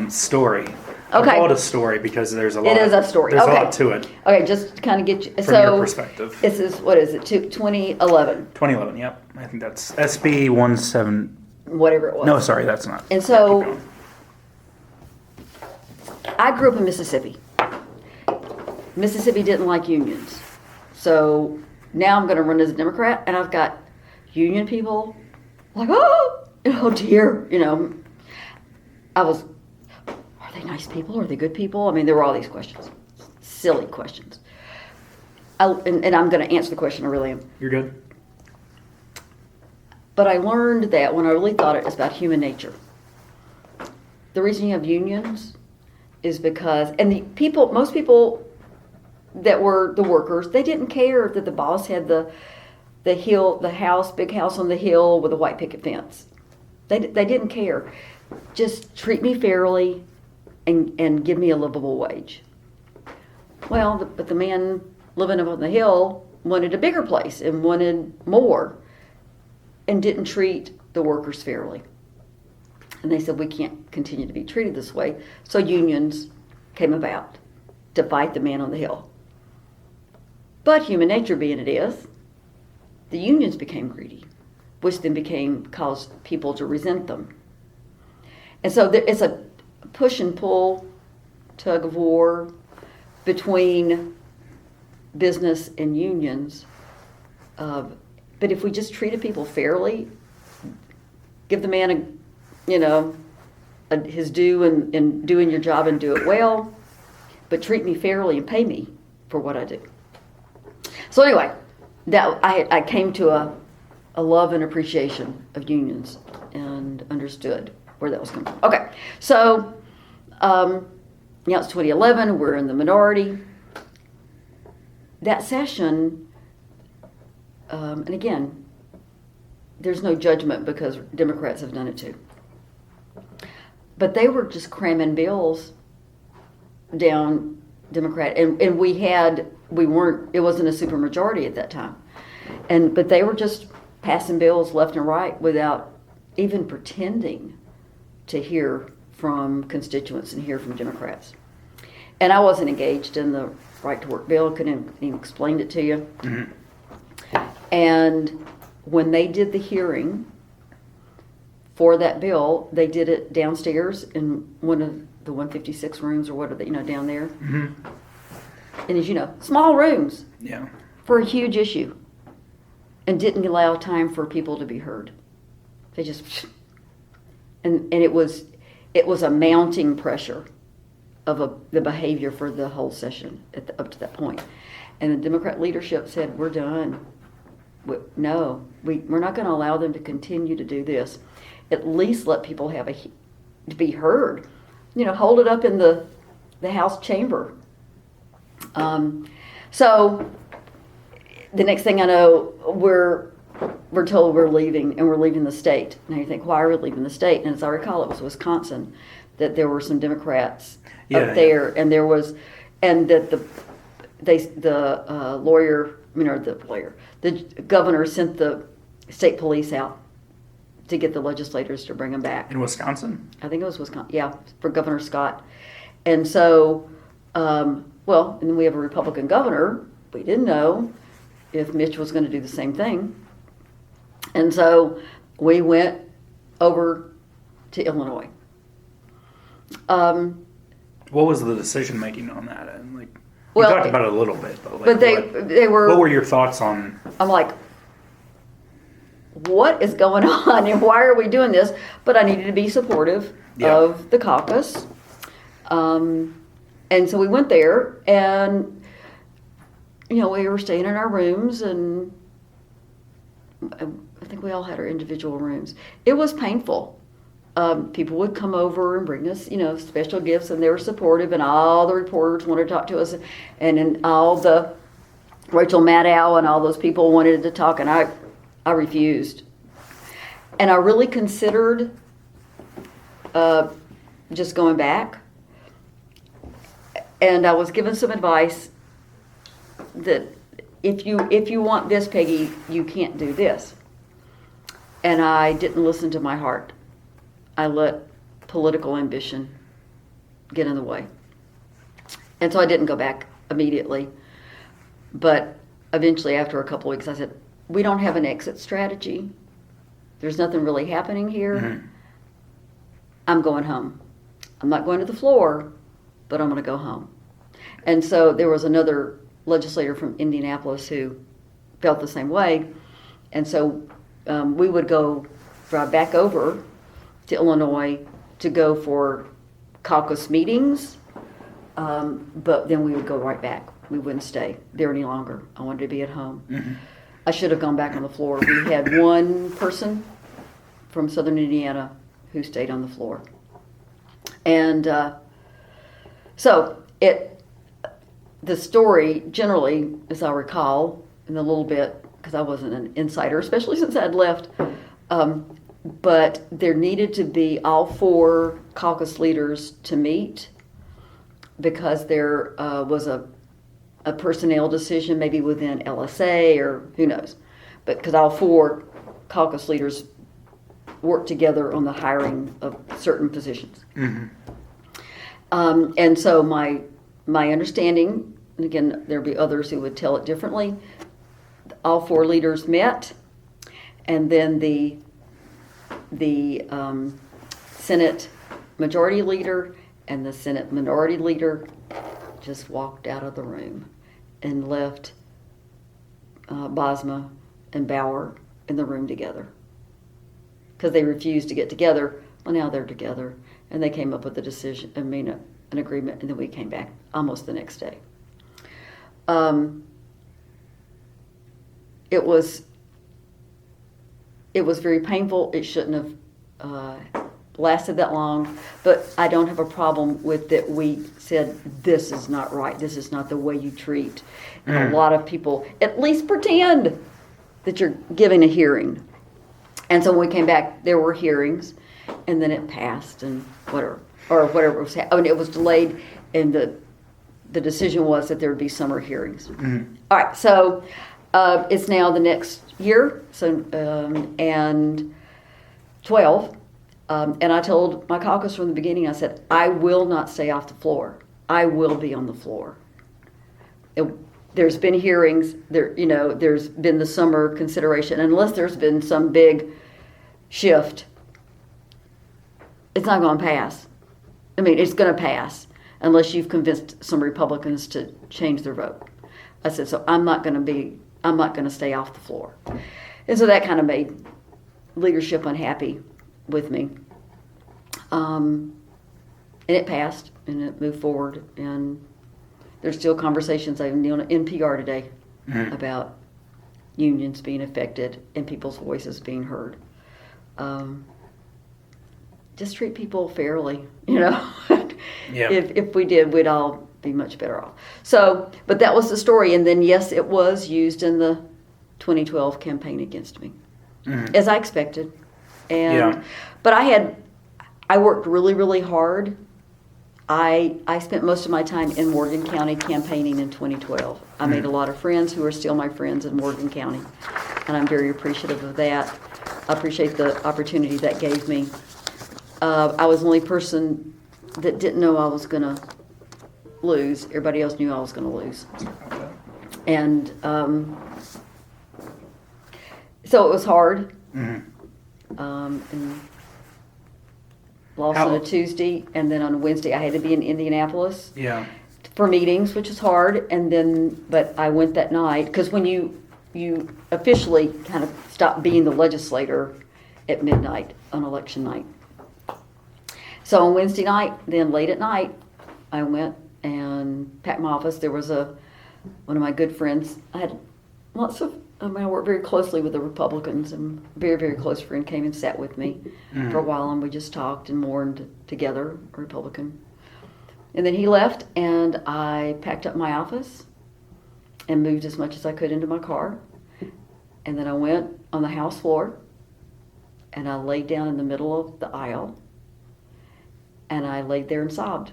story. I Okay. call it a story because there's a lot. It is a story. There's Okay. a lot to it Okay, just to kind of get you. from your perspective. This is, what is it, 2011, 2011. Yep, I think that's SB 17. whatever it was. No, sorry, that's not. And Yeah, so keep going. I grew up in Mississippi. Mississippi didn't like unions. So now I'm going to run as a Democrat, and I've got union people like, oh dear, are they nice people? Are they good people? I mean, there were all these questions, silly questions. And I'm going to answer the question, I really am. You're good. But I learned that when I really thought it's about human nature. The reason you have unions is because, and most people that were the workers, they didn't care that the boss had the big house on the hill with a white picket fence. They didn't care. Just treat me fairly and give me a livable wage. Well, but the man living up on the hill wanted a bigger place and wanted more and didn't treat the workers fairly. And they said, we can't continue to be treated this way. So unions came about to fight the man on the hill. But human nature being it is, the unions became greedy, which then caused people to resent them. And so it's a push and pull, tug of war between business and unions. But if we just treated people fairly, give the man his due in doing your job and do it well, but treat me fairly and pay me for what I do. So anyway, that I came to a love and appreciation of unions and understood where that was coming from. Okay, so now it's 2011. We're in the minority. That session, and again, there's no judgment because Democrats have done it too. But they were just cramming bills down Democrat, and it wasn't a supermajority at that time. But they were just passing bills left and right without even pretending to hear from constituents and hear from Democrats. And I wasn't engaged in the right to work bill, couldn't even explain it to you. Mm-hmm. And when they did the hearing for that bill, they did it downstairs in one of the 156 rooms or what are they, down there. Mm-hmm. And as you know, small rooms. Yeah. For a huge issue. And didn't allow time for people to be heard. They just, and it was a mounting pressure of the behavior for the whole session up to that point. And the Democrat leadership said, we're done. We're not going to allow them to continue to do this. At least let people to be heard. Hold it up in the House chamber. So the next thing I know, we're told we're leaving, and we're leaving the state. Now you think, why are we leaving the state? And as I recall, it was Wisconsin that there were some Democrats up there, and there was, and that the governor sent the state police out to get the legislators to bring them back. In Wisconsin? I think it was Wisconsin, yeah, for Governor Scott. And so, and then we have a Republican governor. We didn't know if Mitch was going to do the same thing. And so we went over to Illinois. What was the decision making on that? And you well, talked about it a little bit, but but they were. What were your thoughts on? I'm like, what is going on, and why are we doing this? But I needed to be supportive of the caucus, and so we went there, and we were staying in our rooms, and I think we all had our individual rooms. It was painful. People would come over and bring us, special gifts, and they were supportive, and all the reporters wanted to talk to us, and then all the Rachel Maddow and all those people wanted to talk, and I refused. And I really considered just going back, and I was given some advice that if you want this, Peggy, you can't do this. And I didn't listen to my heart. I let political ambition get in the way. And so I didn't go back immediately. But eventually, after a couple of weeks, I said, we don't have an exit strategy. There's nothing really happening here. Mm-hmm. I'm going home. I'm not going to the floor, but I'm going to go home. And so there was another legislator from Indianapolis who felt the same way. And so we would drive back over to Illinois to go for caucus meetings, but then we would go right back. We wouldn't stay there any longer. I wanted to be at home. Mm-hmm. I should have gone back on the floor. We had one person from Southern Indiana who stayed on the floor. And so the story generally, as I recall, in a little bit, because I wasn't an insider, especially since I'd left, but there needed to be all 4 caucus leaders to meet because there was a personnel decision maybe within LSA or who knows. But because all 4 caucus leaders worked together on the hiring of certain positions. Mm-hmm. And so my understanding, and again, there'd be others who would tell it differently, all 4 leaders met, and then the Senate Majority Leader and the Senate Minority Leader just walked out of the room and left Bosma and Bauer in the room together because they refused to get together. Well, now they're together, and they came up with a decision. An agreement, and then we came back almost the next day. It was very painful. It shouldn't have lasted that long, but I don't have a problem with that. We said, this is not right. This is not the way you treat. And a lot of people at least pretend that you're giving a hearing. And so when we came back, there were hearings, and then it passed and whatever was happening. It was delayed, and the decision was that there would be summer hearings. Mm-hmm. All right, so it's now the next year, and 12. And I told my caucus from the beginning, I said, I will not stay off the floor. I will be on the floor. There's been hearings, there's been the summer consideration. Unless there's been some big shift, it's not going to pass. I mean, it's going to pass unless you've convinced some Republicans to change their vote. I said, so I'm not going to stay off the floor. And so that kind of made leadership unhappy with me. And it passed, and it moved forward, and there's still conversations on NPR today about unions being affected and people's voices being heard. Just treat people fairly, Yeah. If we did, we'd all be much better off. So, but that was the story, and then yes, it was used in the 2012 campaign against me, as I expected. And but I worked really, really hard. I spent most of my time in Morgan County campaigning in 2012. I made a lot of friends who are still my friends in Morgan County, and I'm very appreciative of that. I appreciate the opportunity that gave me. I was the only person that didn't know I was going to lose. Everybody else knew I was going to lose. And so it was hard. And lost on a Tuesday, and then on a Wednesday I had to be in Indianapolis for meetings, which is hard. And then, but I went that night because when you officially kind of stop being the legislator at midnight on election night. So on Wednesday night, then late at night, I went and packed my office. There was one of my good friends. I had lots of. I worked very closely with the Republicans, and a very, very close friend came and sat with me for a while, and we just talked and mourned together, a Republican. And then he left, and I packed up my office and moved as much as I could into my car. And then I went on the House floor, and I laid down in the middle of the aisle, and I laid there and sobbed.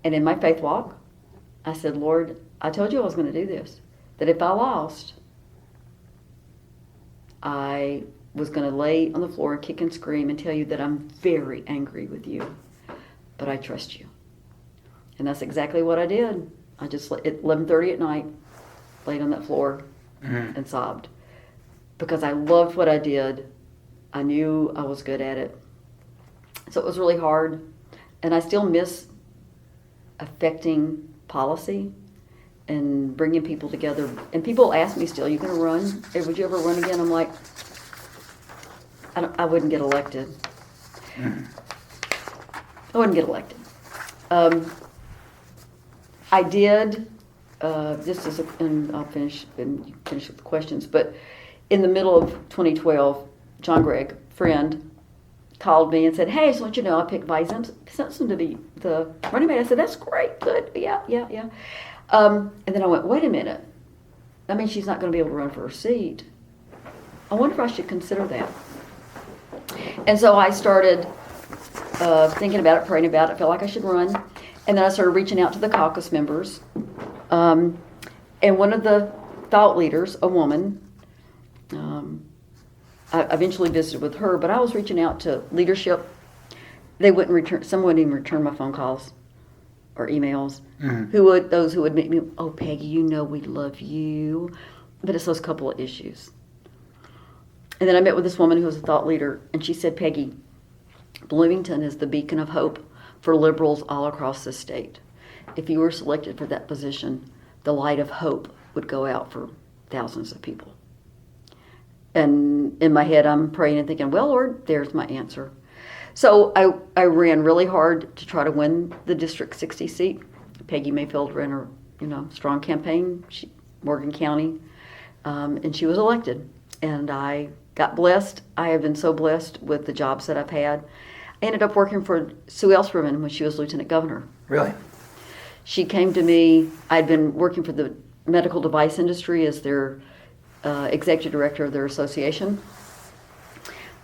And in my faith walk, I said, Lord, I told you I was going to do this. That if I lost, I was going to lay on the floor and kick and scream and tell you that I'm very angry with you, but I trust you. And that's exactly what I did. I just, at 11:30 at night, laid on that floor and sobbed. Because I loved what I did. I knew I was good at it. So it was really hard. And I still miss affecting policy and bringing people together. And people ask me still, you going to run? Hey, would you ever run again? I'm like, I wouldn't get elected. I wouldn't get elected. I did, and I'll finish with the questions, but in the middle of 2012, John Gregg, friend, called me and said, hey, so let you know, I picked Vice Simpson to be the running mate. I said, that's great, good, yeah. And then I went, wait a minute. That means she's not going to be able to run for her seat. I wonder if I should consider that. And so I started thinking about it, praying about it, felt like I should run. And then I started reaching out to the caucus members. And one of the thought leaders, a woman, I eventually visited with her, but I was reaching out to leadership. They wouldn't return, some wouldn't even return my phone calls or emails. Those who would meet me, oh, Peggy, you know we love you. But it's those couple of issues. And then I met with this woman who was a thought leader, and she said, Peggy, Bloomington is the beacon of hope for liberals all across the state. If you were selected for that position, the light of hope would go out for thousands of people. And in my head, I'm praying and thinking, well, Lord, there's my answer. So I ran really hard to try to win the District 60 seat. Peggy Mayfield ran a strong campaign, Morgan County, and she was elected. And I got blessed. I have been so blessed with the jobs that I've had. I ended up working for Sue Ellspermann when she was lieutenant governor. Really? She came to me. I'd been working for the medical device industry as their executive director of their association.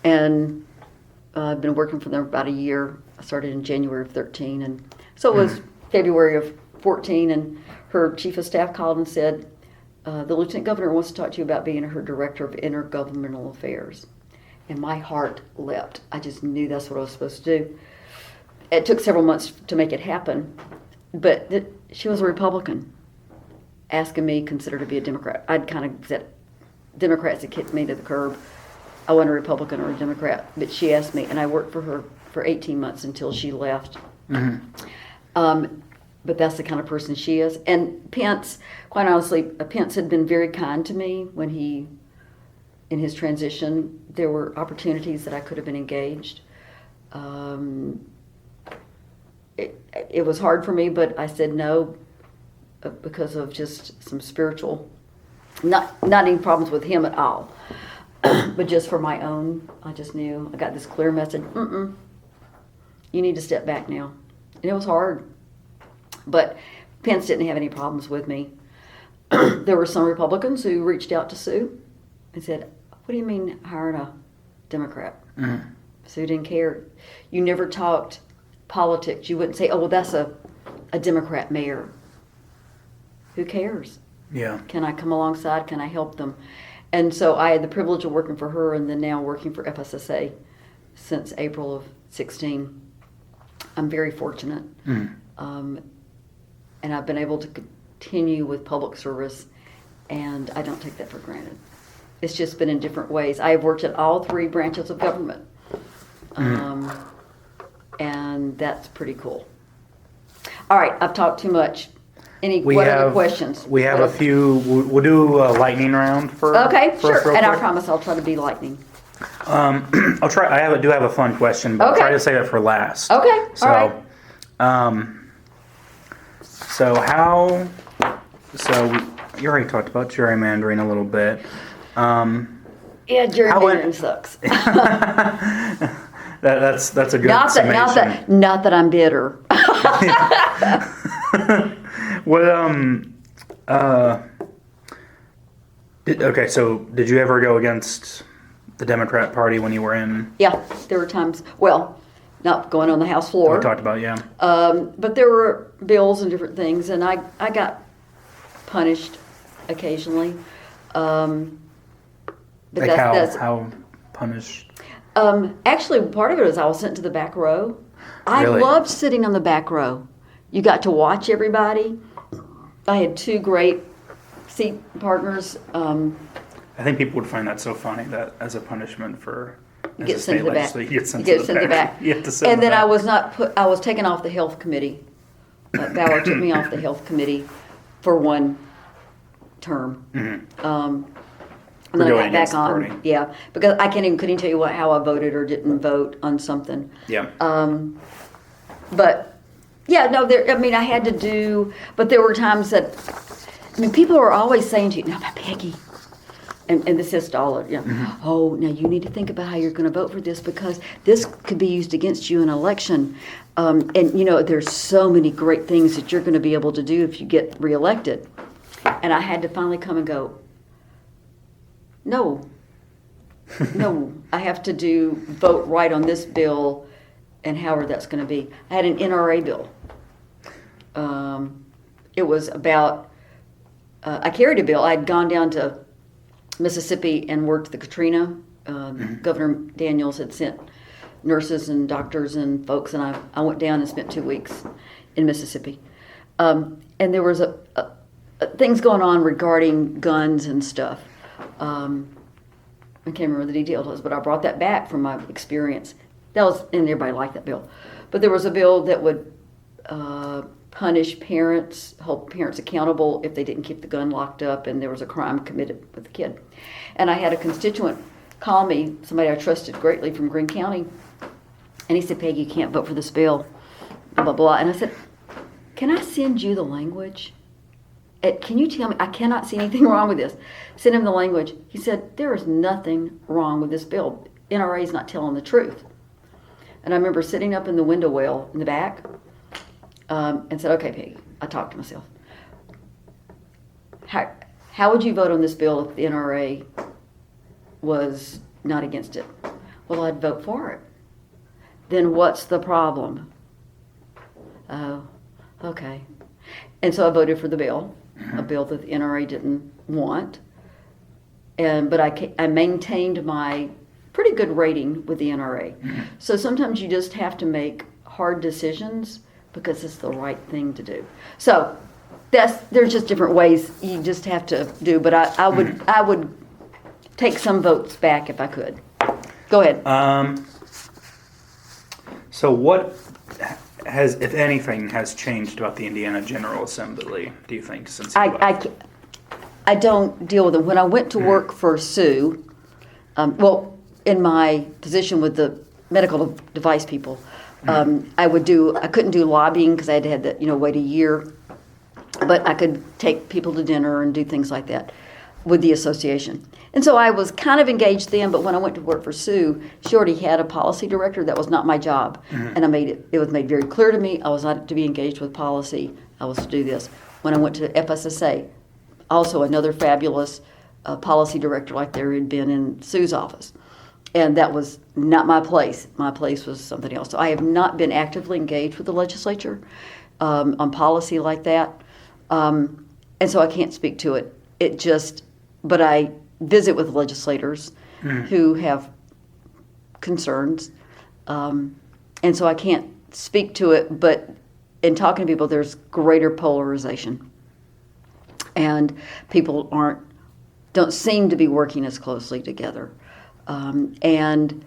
And I've been working for them about a year. I started in January of 13. And so it was February of 14. And her chief of staff called and said, the lieutenant governor wants to talk to you about being her director of intergovernmental affairs. And my heart leapt. I just knew that's what I was supposed to do. It took several months to make it happen. But she was a Republican, asking me consider to be a Democrat. I'd kind of said, Democrats had kicked me to the curb. I wasn't a Republican or a Democrat, but she asked me, and I worked for her for 18 months until she left. But that's the kind of person she is. And Pence, quite honestly, Pence had been very kind to me when in his transition, there were opportunities that I could have been engaged. It was hard for me, but I said no because of just some spiritual, not any problems with him at all, but just for my own. I just knew, I got this clear message, you need to step back now. And it was hard, but Pence didn't have any problems with me. There were some Republicans who reached out to Sue and said, what do you mean hiring a Democrat? Sue didn't care. You never talked politics. You wouldn't say, oh, well, that's a Democrat mayor. Who cares? Yeah. Can I come alongside? Can I help them? And so I had the privilege of working for her and then now working for FSSA since April of 16. I'm very fortunate. And I've been able to continue with public service, and I don't take that for granted. It's just been in different ways. I have worked at all three branches of government. And that's pretty cool. All right, I've talked too much. What other questions? We have a few. We'll do a lightning round for. Okay, sure. Real and quick. I promise I'll try to be lightning. I'll try. I do have a fun question, but I'll try to save it for last. Okay. So, all right. So you already talked about gerrymandering a little bit. Yeah, gerrymandering sucks. That's a good summation. Not that I'm bitter. Okay, so did you ever go against the Democrat Party when you were in? Yeah, there were times. Well, not going on the House floor. We talked about, yeah. But there were bills and different things, and I got punished occasionally. But Like how punished? Actually, part of it is I was sent to the back row. I Really? loved sitting on the back row. You got to watch everybody. I had 2 great seat partners. I think people would find that so funny that as a punishment for You as get a sent state to the back. legislator, you get sent You to the back. You have to sit in And the then I back. was not put. I was taken off the health committee. Bauer took me off the health committee for 1 term. Mm-hmm. And then I going got back against the on. party. Yeah, because I couldn't tell you how I voted or didn't vote on something. Yeah. But yeah, no, I had to do, but there were times that, people are always saying to you, "No, but Peggy," and this is to all of you, Mm-hmm. "Oh, now you need to think about how you're going to vote for this because this could be used against you in an election." And there's so many great things that you're going to be able to do if you get reelected. And I had to finally come and go, no, I have to vote right on this bill and however that's going to be. I had an NRA bill. It was about, I carried a bill. I had gone down to Mississippi and worked the Katrina. Governor Daniels had sent nurses and doctors and folks, and I went down and spent 2 weeks in Mississippi. And there was things going on regarding guns and stuff. I can't remember the details, but I brought that back from my experience. And everybody liked that bill. But there was a bill that would punish parents, hold parents accountable if they didn't keep the gun locked up and there was a crime committed with the kid. And I had a constituent call me, somebody I trusted greatly from Greene County, and he said, "Peggy, you can't vote for this bill, blah, blah, blah." And I said, "Can I send you the language? Can you tell me, I cannot see anything wrong with this." Send him the language. He said, "There is nothing wrong with this bill. NRA is not telling the truth." And I remember sitting up in the window well in the back and said, "Okay, Peggy," I talked to myself. How would you vote on this bill if the NRA was not against it?" "Well, I'd vote for it." "Then what's the problem?" "Oh, okay." And so I voted for the bill, a bill that the NRA didn't want. But I maintained my pretty good rating with the NRA. So sometimes you just have to make hard decisions because it's the right thing to do. So there's just different ways you just have to do. But I would take some votes back if I could. Go ahead. So what has, if anything, has changed about the Indiana General Assembly, do you think, since you left? I don't deal with them. When I went to work for Sue, in my position with the medical device people, I couldn't do lobbying because I had to have that, wait a year, but I could take people to dinner and do things like that with the association. And so I was kind of engaged then, but when I went to work for Sue, she already had a policy director. That was not my job. And it was made very clear to me I was not to be engaged with policy. I was to do this. When I went to FSSA, also another fabulous policy director like there had been in Sue's office. And that was not my place. My place was something else. So I have not been actively engaged with the legislature on policy like that. And so I can't speak to it. But I visit with legislators who have concerns. And so I can't speak to it, but in talking to people, there's greater polarization. And people don't seem to be working as closely together. And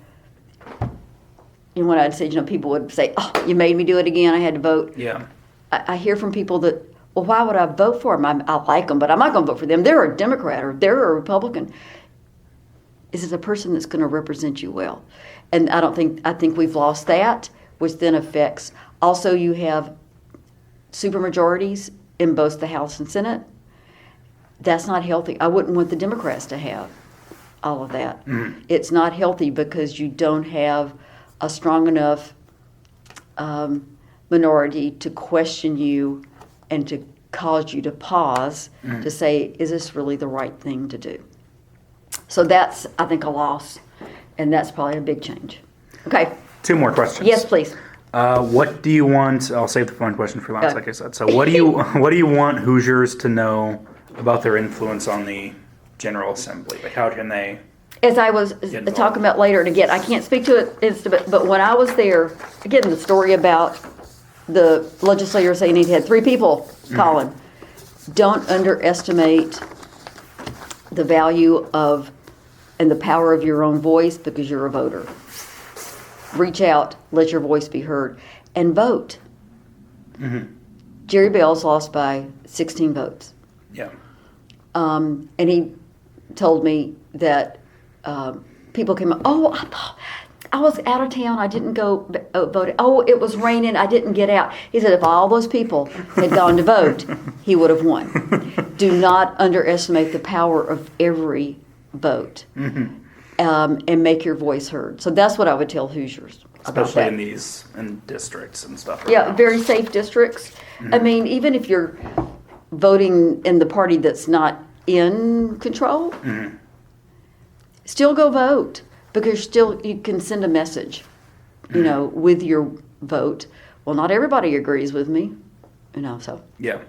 when I'd say, people would say, "Oh, you made me do it again. I had to vote." Yeah. I hear from people that, "Well, why would I vote for them? I like them, but I'm not going to vote for them. They're a Democrat or they're a Republican." Is it a person that's going to represent you well? And I think we've lost that, which then affects. Also, you have supermajorities in both the House and Senate. That's not healthy. I wouldn't want the Democrats to have all of that. It's not healthy because you don't have a strong enough minority to question you and to cause you to pause to say, is this really the right thing to do? So that's, I think, a loss, and that's probably a big change. Okay. 2 more questions. Yes, please. What do you want? I'll save the fun question for last, like I said. So, what do you want Hoosiers to know about their influence on the General Assembly? Like, how can they? As I was talking about later, and again, I can't speak to it, but when I was there, again, the story about the legislator saying he had 3 people calling. Don't underestimate the value of and the power of your own voice because you're a voter. Reach out, let your voice be heard, and vote. Jerry Bell's lost by 16 votes. Yeah. And he told me that people came up, I was out of town, I didn't go vote. Oh, it was raining, I didn't get out. He said if all those people had gone to vote, he would have won. Do not underestimate the power of every vote, and make your voice heard. So that's what I would tell Hoosiers. Especially in districts and stuff. Yeah, very safe districts. I mean, even if you're voting in the party that's not in control, still go vote, because you can send a message, with your vote. Well, not everybody agrees with me, so. Yeah.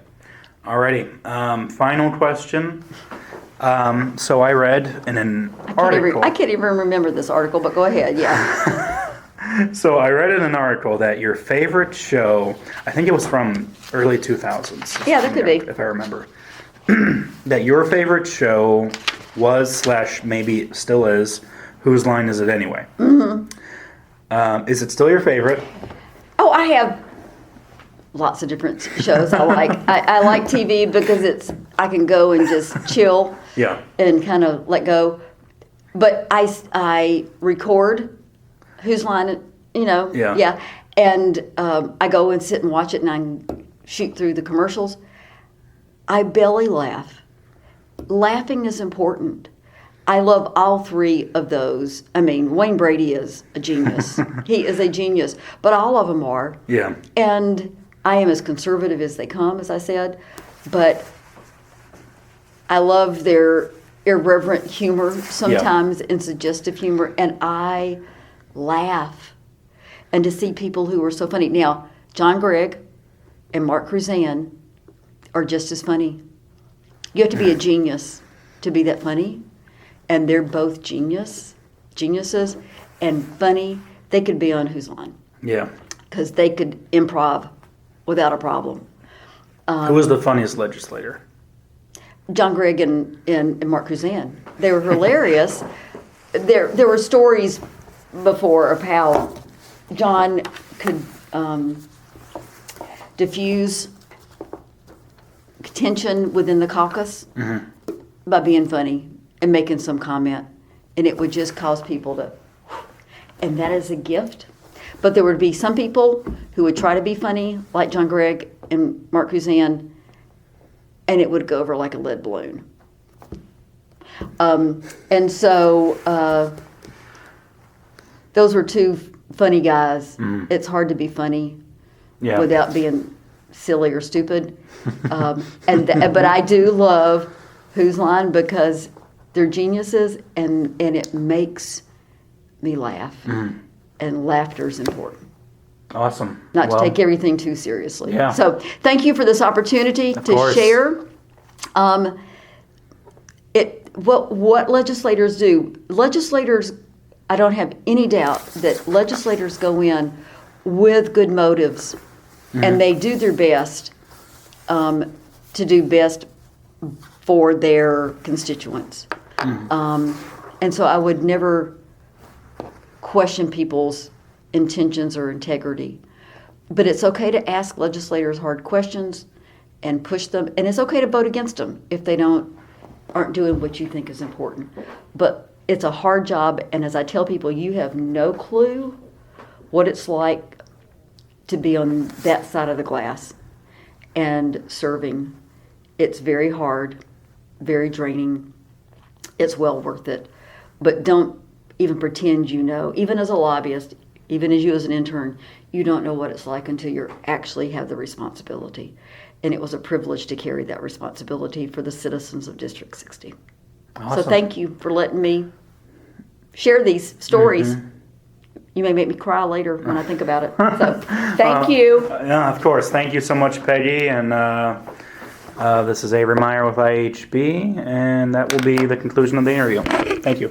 Alrighty. Final question. So I read in an article. I can't even remember this article, but go ahead, yeah. So I read in an article that your favorite show, I think it was from early 2000s. Yeah, that could be. If I remember. That your favorite show was / maybe still is, Whose Line Is It Anyway? Is it still your favorite? Oh, I have lots of different shows I like. I like TV because I can go and just chill. Yeah. And kind of let go. But I record Whose Line, Yeah. Yeah. And I go and sit and watch it, and I shoot through the commercials. I belly laugh. Laughing is important. I love all 3 of those. I mean, Wayne Brady is a genius. He is a genius. But all of them are. Yeah. And I am as conservative as they come, as I said. But I love their irreverent humor sometimes, and suggestive humor. And I laugh. And to see people who are so funny. Now, John Gregg and Mark Cruzan are just as funny. You have to be a genius to be that funny. And they're both geniuses and funny. They could be on Whose Line. Yeah. Because they could improv without a problem. Who was the funniest legislator? John Gregg and Mark Cruzan. They were hilarious. There were stories before of how John could diffuse tension within the caucus by being funny and making some comment, and it would just cause people to, and that is a gift. But there would be some people who would try to be funny, like John Gregg and Mark Cruzan, and it would go over like a lead balloon. And so those were 2 funny guys. It's hard to be funny without being silly or stupid. But I do love Whose Line because they're geniuses, and it makes me laugh. And laughter is important. Awesome. Not to take everything too seriously. Yeah. So thank you for this opportunity to share. What legislators do. Legislators, I don't have any doubt that legislators go in with good motives, and they do their best to do best for their constituents. And so I would never question people's intentions or integrity. But it's okay to ask legislators hard questions and push them, and it's okay to vote against them if they aren't doing what you think is important. But it's a hard job, and as I tell people, you have no clue what it's like to be on that side of the glass and serving. It's very hard, very draining. It's well worth it. But don't even pretend you know. Even as a lobbyist, even as you as an intern, you don't know what it's like until you actually have the responsibility. And it was a privilege to carry that responsibility for the citizens of District 60. Awesome. So thank you for letting me share these stories. You may make me cry later when I think about it. So thank you. Yeah, of course. Thank you so much, Peggy. And This is Avery Meyer with IHB, and that will be the conclusion of the interview. Thank you.